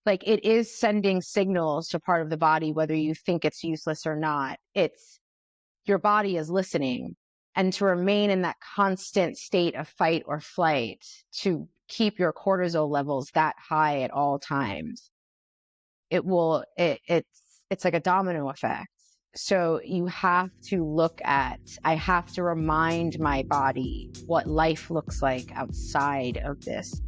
Like it is sending signals to part of the body, whether you think it's useless or not. It's your body is listening. And to remain in that constant state of fight or flight, to keep your cortisol levels that high at all times, it's like a domino effect. So you have to look at, I have to remind my body what life looks like outside of this.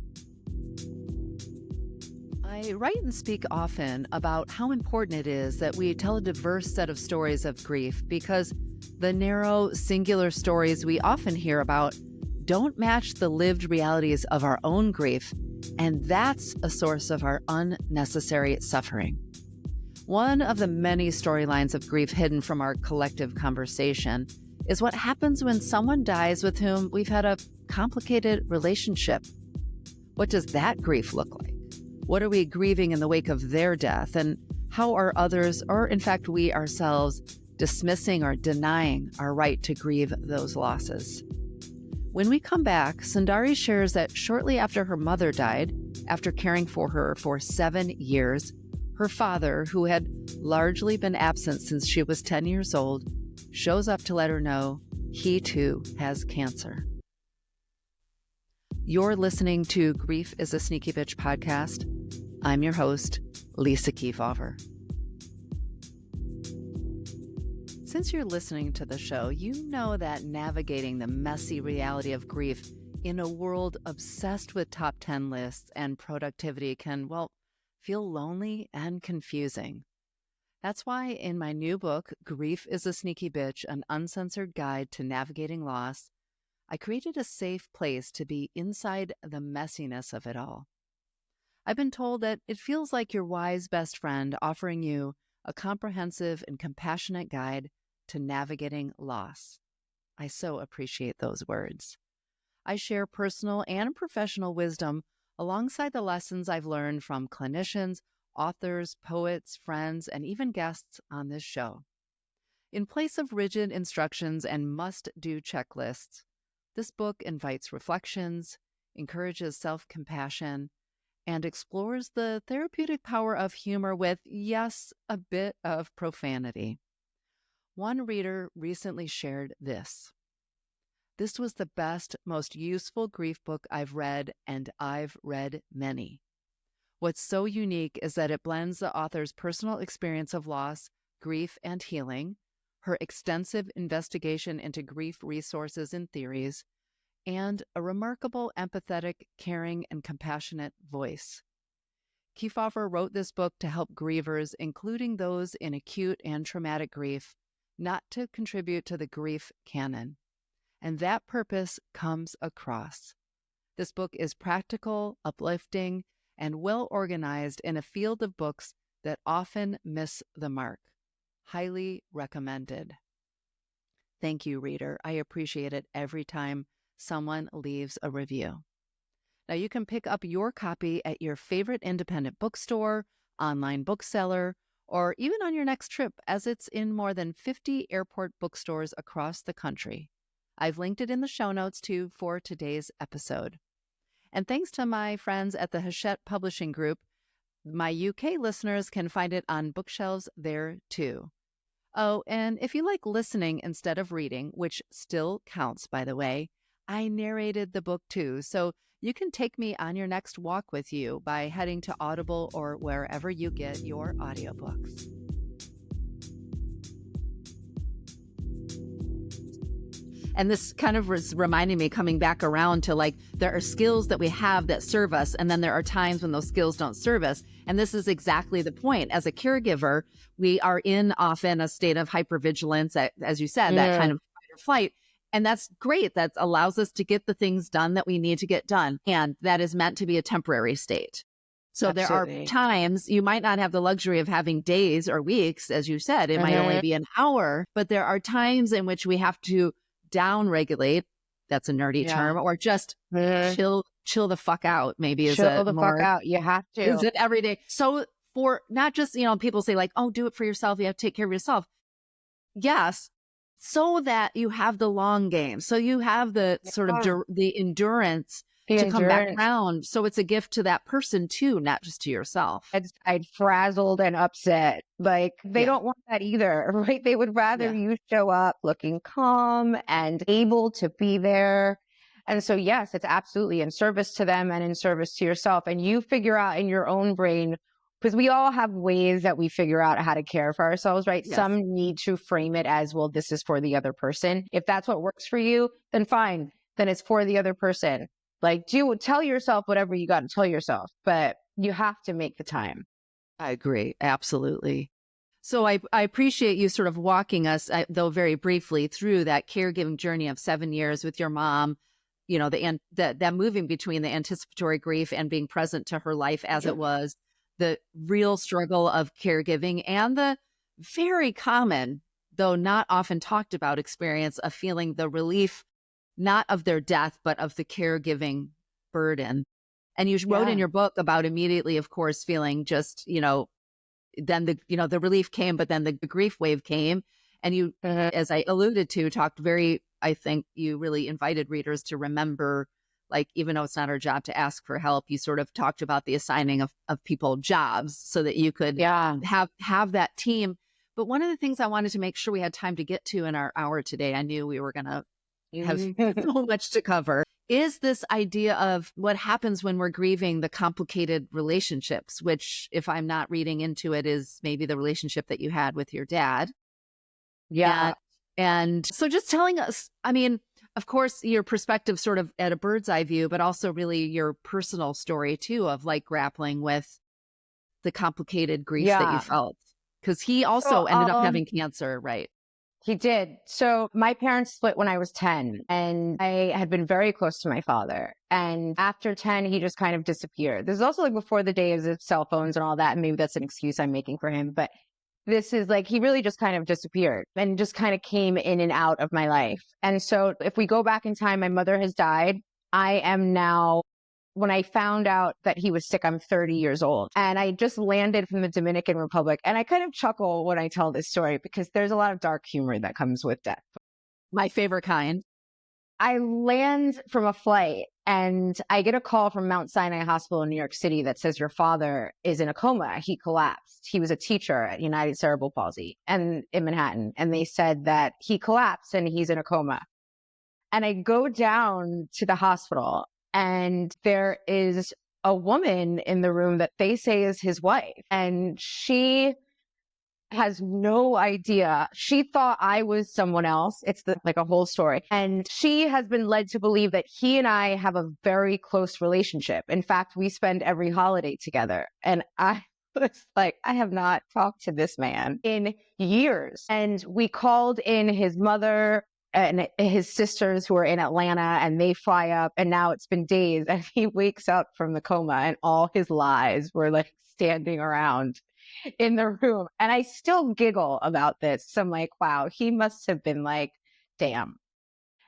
I write and speak often about how important it is that we tell a diverse set of stories of grief, because the narrow, singular stories we often hear about don't match the lived realities of our own grief, and that's a source of our unnecessary suffering. One of the many storylines of grief hidden from our collective conversation is what happens when someone dies with whom we've had a complicated relationship. What does that grief look like? What are we grieving in the wake of their death? And how are others, or in fact we ourselves, dismissing or denying our right to grieve those losses? When we come back, Sundari shares that shortly after her mother died, after caring for her for 7 years, her father, who had largely been absent since she was 10 years old, shows up to let her know he too has cancer. You're listening to Grief is a Sneaky Bitch podcast. I'm your host, Lisa Keefauver. Since you're listening to the show, you know that navigating the messy reality of grief in a world obsessed with top 10 lists and productivity can, well, feel lonely and confusing. That's why in my new book, Grief is a Sneaky Bitch, an uncensored guide to navigating loss, I created a safe place to be inside the messiness of it all. I've been told that it feels like your wise best friend offering you a comprehensive and compassionate guide to navigating loss. I so appreciate those words. I share personal and professional wisdom alongside the lessons I've learned from clinicians, authors, poets, friends, and even guests on this show. In place of rigid instructions and must-do checklists, this book invites reflections, encourages self-compassion, and explores the therapeutic power of humor with, yes, a bit of profanity. One reader recently shared this. This was the best, most useful grief book I've read, and I've read many. What's so unique is that it blends the author's personal experience of loss, grief, and healing, her extensive investigation into grief resources and theories, and a remarkable, empathetic, caring, and compassionate voice. Keefauver wrote this book to help grievers, including those in acute and traumatic grief, not to contribute to the grief canon. And that purpose comes across. This book is practical, uplifting, and well organized in a field of books that often miss the mark. Highly recommended. Thank you, reader. I appreciate it every time someone leaves a review. Now, you can pick up your copy at your favorite independent bookstore, online bookseller, or even on your next trip, as it's in more than 50 airport bookstores across the country. I've linked it in the show notes too for today's episode. And thanks to my friends at the Hachette Publishing Group, my UK listeners can find it on bookshelves there too. Oh, and if you like listening instead of reading, which still counts, by the way, I narrated the book too, so you can take me on your next walk with you by heading to Audible or wherever you get your audiobooks. And this kind of was reminding me, coming back around to, like, there are skills that we have that serve us, and then there are times when those skills don't serve us. And this is exactly the point. As a caregiver, we are in often a state of hypervigilance, as you said, that kind of fight or flight. And that's great. That allows us to get the things done that we need to get done. And that is meant to be a temporary state. So Absolutely. There are times you might not have the luxury of having days or weeks, as you said, it might only be an hour, but there are times in which we have to down regulate. That's a nerdy term, or just chill the fuck out. Maybe is chill the fuck out. You have to. Is it every day? So for not just, people say like, oh, do it for yourself. You have to take care of yourself. Yes. So that you have the long game. So you have the sort of the endurance to come back around. So it's a gift to that person too, not just to yourself. I'd frazzled and upset. Like they don't want that either, right? They would rather you show up looking calm and able to be there. And so, yes, it's absolutely in service to them and in service to yourself. And you figure out in your own brain because we all have ways that we figure out how to care for ourselves, right? Yes. Some need to frame it as, well, this is for the other person. If that's what works for you, then fine. Then it's for the other person. Like, tell yourself whatever you got to tell yourself, but you have to make the time. I agree. Absolutely. So I appreciate you sort of walking us, though very briefly, through that caregiving journey of 7 years with your mom, you know, that moving between the anticipatory grief and being present to her life as it was, the real struggle of caregiving, and the very common, though not often talked about, experience of feeling the relief, not of their death, but of the caregiving burden. And you wrote in your book about immediately, of course, feeling just, then the relief came, but then the grief wave came. And you, as I alluded to, I think you really invited readers to remember, like, even though it's not our job to ask for help, you sort of talked about the assigning of people jobs so that you could have that team. But one of the things I wanted to make sure we had time to get to in our hour today, I knew we were going to have so much to cover, is this idea of what happens when we're grieving the complicated relationships, which, if I'm not reading into it, is maybe the relationship that you had with your dad. Yeah. And so just telling us, I mean, of course, your perspective sort of at a bird's eye view, but also really your personal story too, of like grappling with the complicated grief that you felt. Because he also ended up having cancer, right? He did. So my parents split when I was 10, and I had been very close to my father. And after 10, he just kind of disappeared. This is also like before the days of cell phones and all that. And maybe that's an excuse I'm making for him. But this is like, he really just kind of disappeared and just kind of came in and out of my life. And so if we go back in time, my mother has died. I am now, when I found out that he was sick, I'm 30 years old, and I just landed from the Dominican Republic. And I kind of chuckle when I tell this story because there's a lot of dark humor that comes with death. My favorite kind. I land from a flight and I get a call from Mount Sinai Hospital in New York City that says, your father is in a coma. He collapsed. He was a teacher at United Cerebral Palsy and in Manhattan. And they said that he collapsed and he's in a coma. And I go down to the hospital, and there is a woman in the room that they say is his wife. And she has no idea. She thought I was someone else. It's like a whole story. And she has been led to believe that he and I have a very close relationship. In fact, we spend every holiday together. And I was like, I have not talked to this man in years. And we called in his mother and his sisters who are in Atlanta, and they fly up, and now it's been days and he wakes up from the coma and all his lies were like standing around in the room. And I still giggle about this. So I'm like, wow, he must have been like, damn.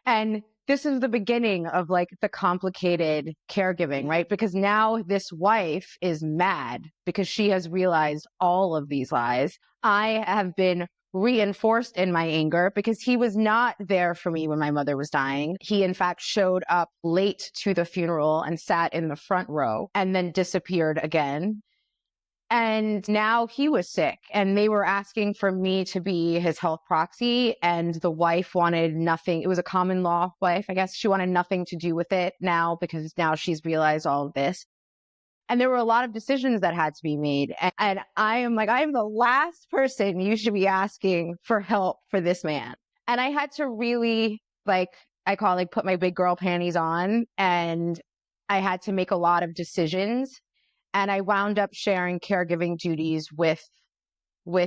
And this is the beginning of like the complicated caregiving, right? Because now this wife is mad because she has realized all of these lies. I have been reinforced in my anger because he was not there for me when my mother was dying. He, in fact, showed up late to the funeral and sat in the front row and then disappeared again. And now he was sick, and they were asking for me to be his health proxy, and the wife wanted nothing. It was a common law wife, I guess. She wanted nothing to do with it now because now she's realized all of this. And there were a lot of decisions that had to be made. And I am like, I am the last person you should be asking for help for this man. And I had to really, like, I call it, like, put my big girl panties on, and I had to make a lot of decisions. And I wound up sharing caregiving duties with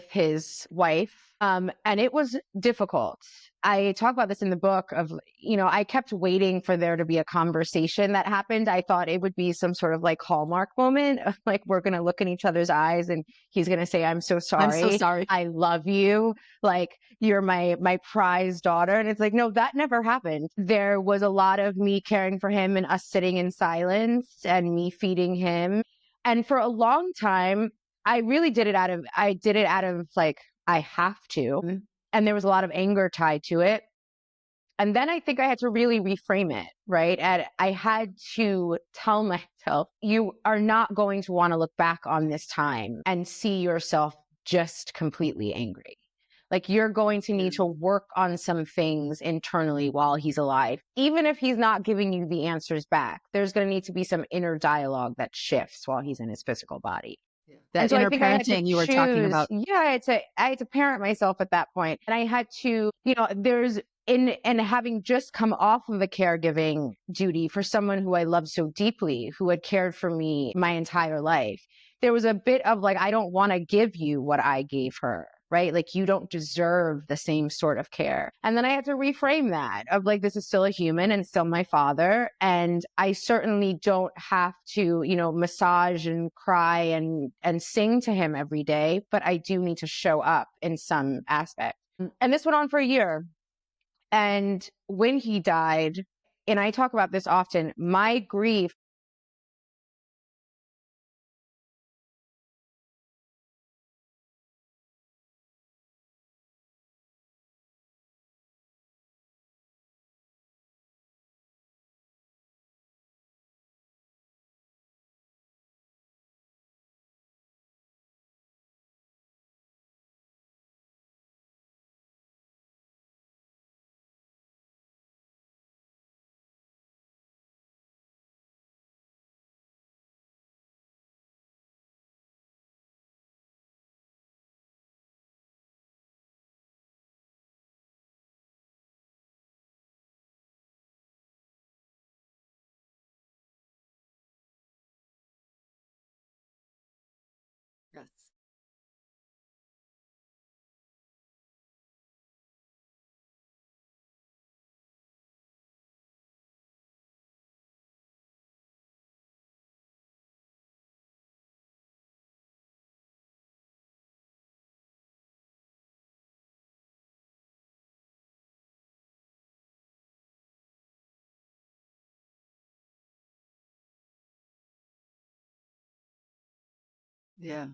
his wife. And it was difficult. I talk about this in the book of, I kept waiting for there to be a conversation that happened. I thought it would be some sort of like Hallmark moment of like, we're going to look in each other's eyes and he's going to say, I'm so sorry. I'm so sorry. I love you. Like, you're my prized daughter. And it's like, no, that never happened. There was a lot of me caring for him and us sitting in silence and me feeding him. And for a long time, I really did it out of like, I have to. And there was a lot of anger tied to it. And then I think I had to really reframe it, right? And I had to tell myself, you are not going to want to look back on this time and see yourself just completely angry. Like, you're going to need to work on some things internally while he's alive. Even if he's not giving you the answers back, there's going to need to be some inner dialogue that shifts while he's in his physical body. That So I inner think I had to parenting you were talking choose. about. Yeah, I had to parent myself at that point. And I had to, there's and having just come off of a caregiving duty for someone who I loved so deeply, who had cared for me my entire life, there was a bit of like, I don't want to give you what I gave her. Right? Like, you don't deserve the same sort of care. And then I had to reframe that of like, this is still a human and still my father. And I certainly don't have to, massage and cry and sing to him every day, but I do need to show up in some aspect. And this went on for a year. And when he died, and I talk about this often, my grief. Yes. Yeah.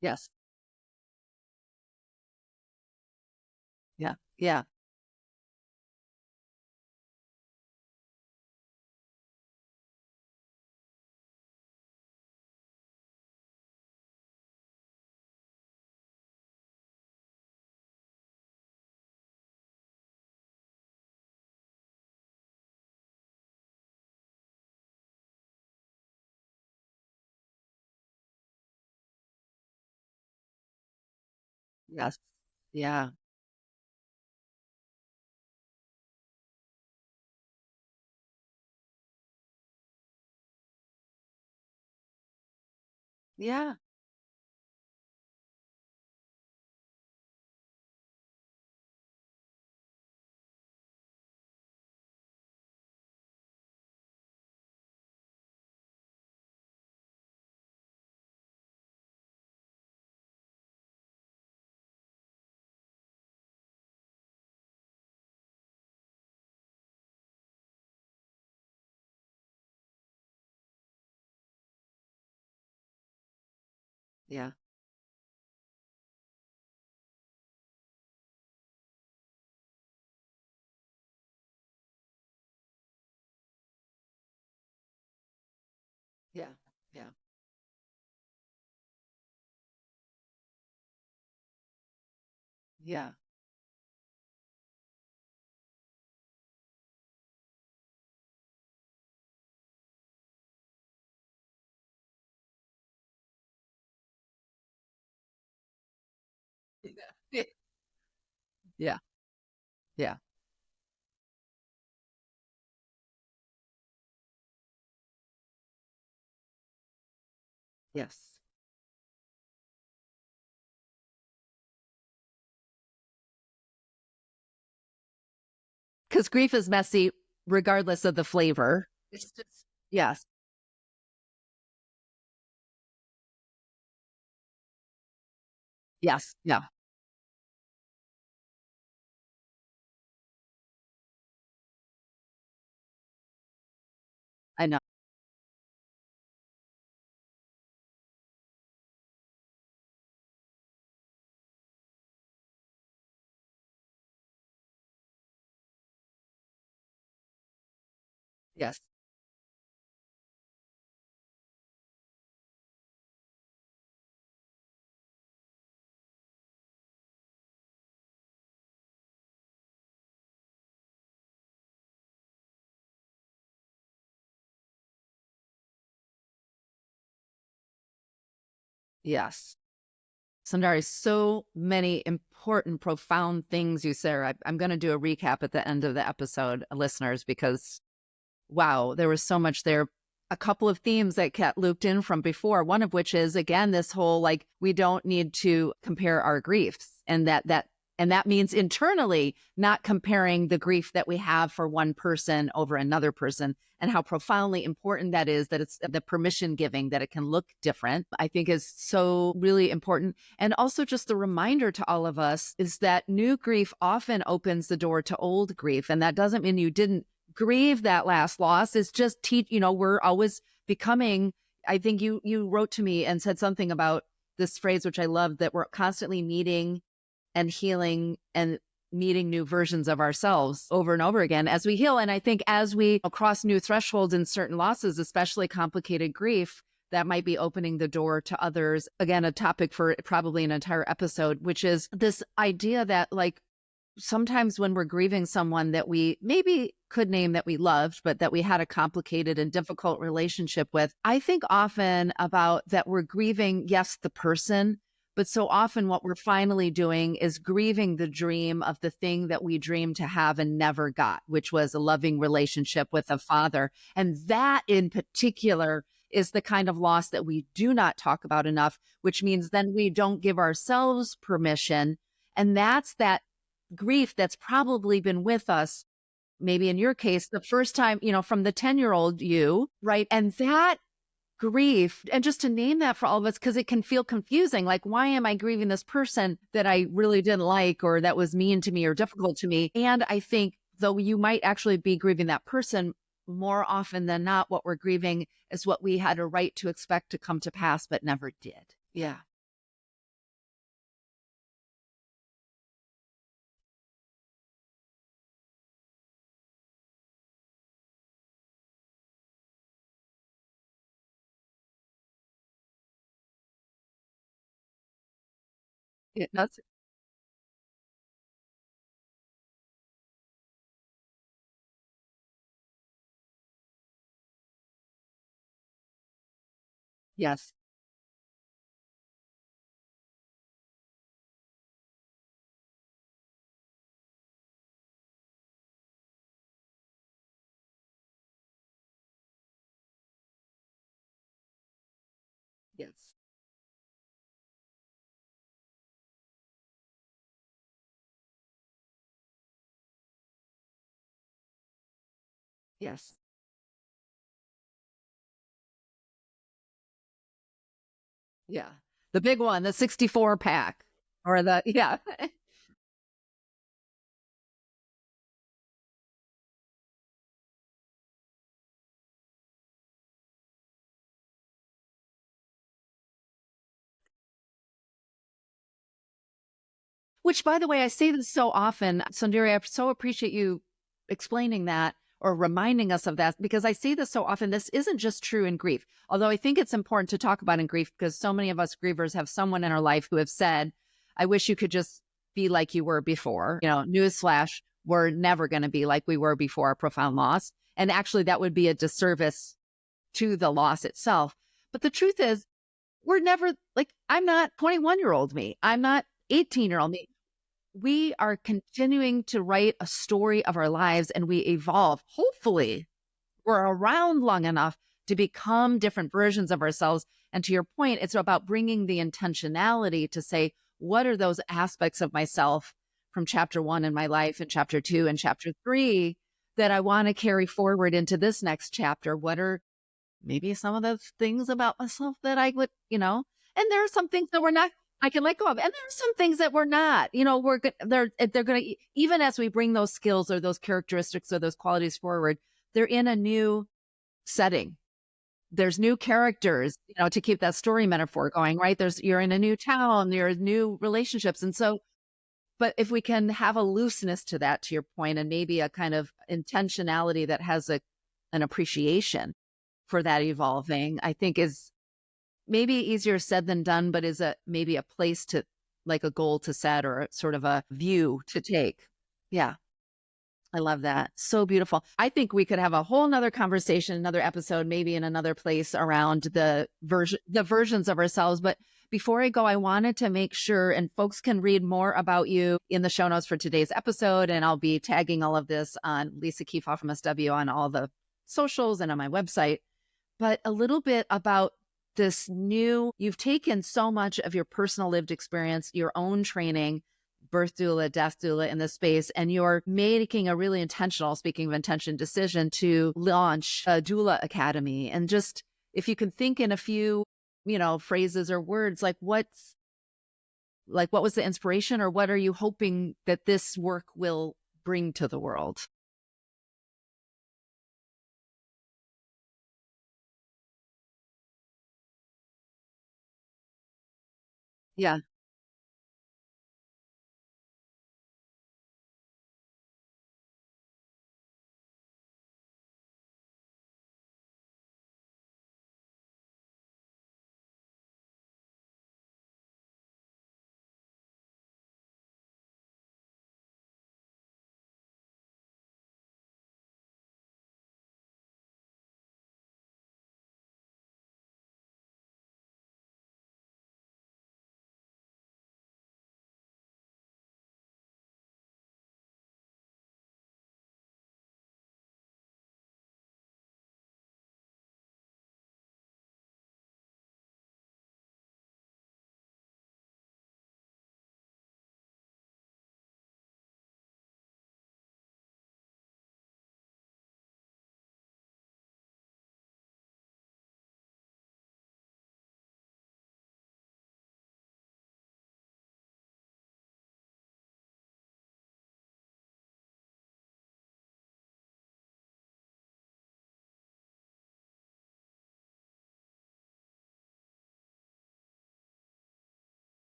Yes. Yeah. Yeah. Yes. Yeah. Yeah. Yeah. Yeah. Yeah. Yeah. Yeah. Yeah. Yeah. Yes. Because grief is messy regardless of the flavor. It's just, yes. Yes. Yeah. I know. Yes. Yes. Sundari, so many important, profound things you said. I'm going to do a recap at the end of the episode, listeners, because wow, there was so much there. A couple of themes that got looped in from before, one of which is, again, this whole like, we don't need to compare our griefs, and that means internally not comparing the grief that we have for one person over another person, and how profoundly important that is, that it's the permission giving, that it can look different, I think is so really important. And also just the reminder to all of us is that new grief often opens the door to old grief. And that doesn't mean you didn't grieve that last loss. It's just we're always becoming. I think you wrote to me and said something about this phrase, which I love, that we're constantly meeting and healing and meeting new versions of ourselves over and over again as we heal. And I think as we cross new thresholds in certain losses, especially complicated grief, that might be opening the door to others. Again, a topic for probably an entire episode, which is this idea that like sometimes when we're grieving someone that we maybe could name that we loved, but that we had a complicated and difficult relationship with, I think often about that we're grieving, yes, the person, but so often what we're finally doing is grieving the dream of the thing that we dreamed to have and never got, which was a loving relationship with a father. And that in particular is the kind of loss that we do not talk about enough, which means then we don't give ourselves permission. And that's that grief that's probably been with us, maybe in your case, the first time, from the 10-year-old you, right? And that grief, and just to name that for all of us, because it can feel confusing. Like, why am I grieving this person that I really didn't like, or that was mean to me or difficult to me? And I think though you might actually be grieving that person, more often than not, what we're grieving is what we had a right to expect to come to pass, but never did. Yeah. That's yes. Yes. Yes. Yeah. The big one, the 64 pack or yeah. Which, by the way, I say this so often, Sundari, I so appreciate you explaining that or reminding us of that, because I see this so often. This isn't just true in grief, although I think it's important to talk about in grief because so many of us grievers have someone in our life who have said, I wish you could just be like you were before. Newsflash, we're never going to be like we were before a profound loss. And actually, that would be a disservice to the loss itself. But the truth is, we're never like, I'm not 21-year-old me. I'm not 18-year-old me. We are continuing to write a story of our lives and we evolve. Hopefully, we're around long enough to become different versions of ourselves. And to your point, it's about bringing the intentionality to say, what are those aspects of myself from chapter 1 in my life and chapter 2 and chapter 3 that I want to carry forward into this next chapter? What are maybe some of those things about myself that I would, and there are some things that I can let go of. And there are some things that we're not, they're going to, even as we bring those skills or those characteristics or those qualities forward, they're in a new setting. There's new characters, to keep that story metaphor going, right? You're in a new town, there's new relationships. And so, but if we can have a looseness to that, to your point, and maybe a kind of intentionality that has a an appreciation for that evolving, I think is maybe easier said than done, but is maybe a place to, like, a goal to set or sort of a view to take. Yeah. I love that. So beautiful. I think we could have a whole nother conversation, another episode, maybe in another place around the versions of ourselves. But before I go, I wanted to make sure, and folks can read more about you in the show notes for today's episode. And I'll be tagging all of this on Lisa Keefauver from SW on all the socials and on my website. But a little bit about you've taken so much of your personal lived experience, your own training, birth doula, death doula in this space, and you're making a really intentional, speaking of intention, decision to launch a doula academy. And just, if you can think in a few, phrases or words, what was the inspiration, or what are you hoping that this work will bring to the world? Yeah.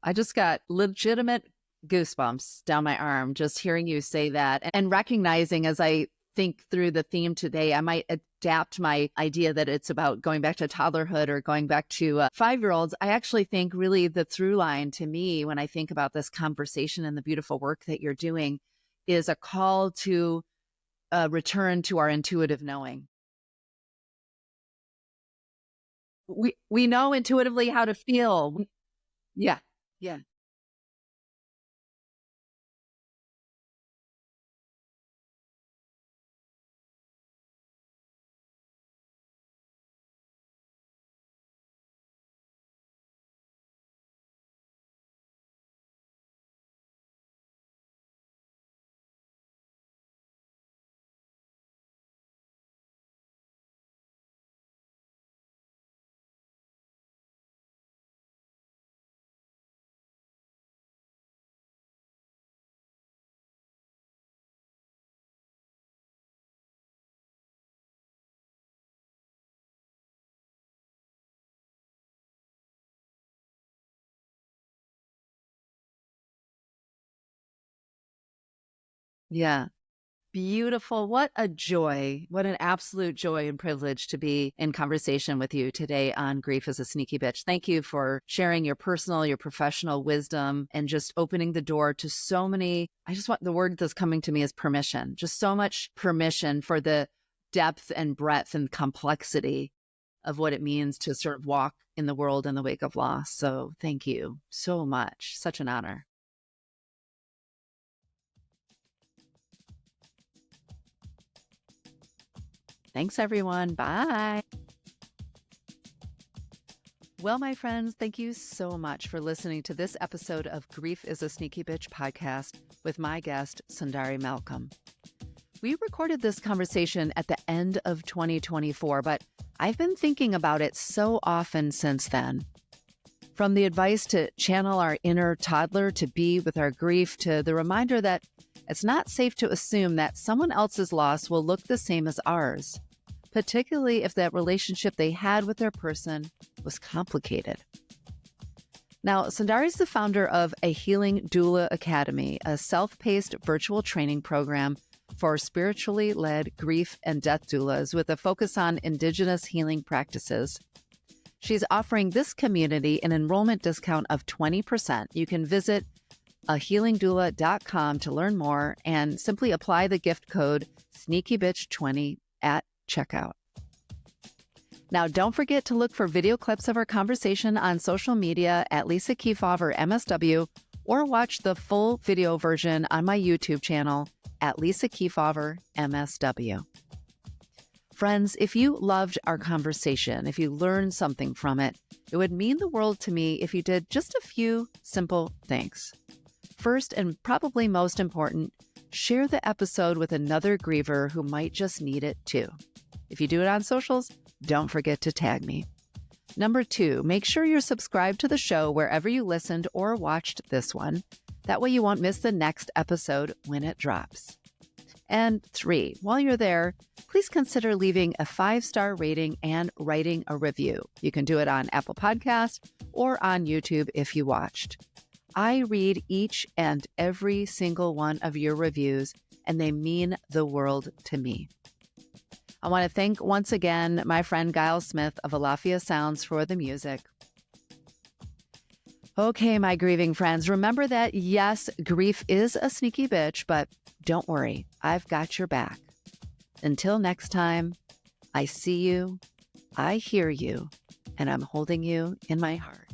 I just got legitimate goosebumps down my arm just hearing you say that, and recognizing, as I think through the theme today, I might adapt my idea that it's about going back to toddlerhood or going back to 5-year-olds. I actually think really the through line to me when I think about this conversation and the beautiful work that you're doing is a call to return to our intuitive knowing. We know intuitively how to feel. Yeah. Yeah. Yeah. Beautiful. What a joy. What an absolute joy and privilege to be in conversation with you today on Grief is a Sneaky Bitch. Thank you for sharing your personal, your professional wisdom and just opening the door to so many. I just want the word that's coming to me is permission, just so much permission for the depth and breadth and complexity of what it means to sort of walk in the world in the wake of loss. So thank you so much. Such an honor. Thanks, everyone. Bye. Well, my friends, thank you so much for listening to this episode of Grief is a Sneaky Bitch podcast with my guest, Sundari Malcolm. We recorded this conversation at the end of 2024, but I've been thinking about it so often since then. From the advice to channel our inner toddler to be with our grief, to the reminder that it's not safe to assume that someone else's loss will look the same as ours, particularly if that relationship they had with their person was complicated. Now, Sundari is the founder of a Healing Doula Academy, a self-paced virtual training program for spiritually led grief and death doulas with a focus on Indigenous healing practices. She's offering this community an enrollment discount of 20%. You can visit ahealingdoula.com to learn more and simply apply the gift code SneakyBitch20 at checkout. Now, don't forget to look for video clips of our conversation on social media at Lisa Keefauver MSW, or watch the full video version on my YouTube channel at Lisa Keefauver MSW. Friends, if you loved our conversation, if you learned something from it, it would mean the world to me if you did just a few simple things. First, and probably most important, share the episode with another griever who might just need it too. If you do it on socials, don't forget to tag me. Number 2, make sure you're subscribed to the show wherever you listened or watched this one. That way you won't miss the next episode when it drops. And 3, while you're there, please consider leaving a 5-star rating and writing a review. You can do it on Apple Podcasts or on YouTube if you watched. I read each and every single one of your reviews, and they mean the world to me. I want to thank once again my friend Giles Smith of Alafia Sounds for the music. Okay, my grieving friends, remember that yes, grief is a sneaky bitch, but don't worry, I've got your back. Until next time, I see you, I hear you, and I'm holding you in my heart.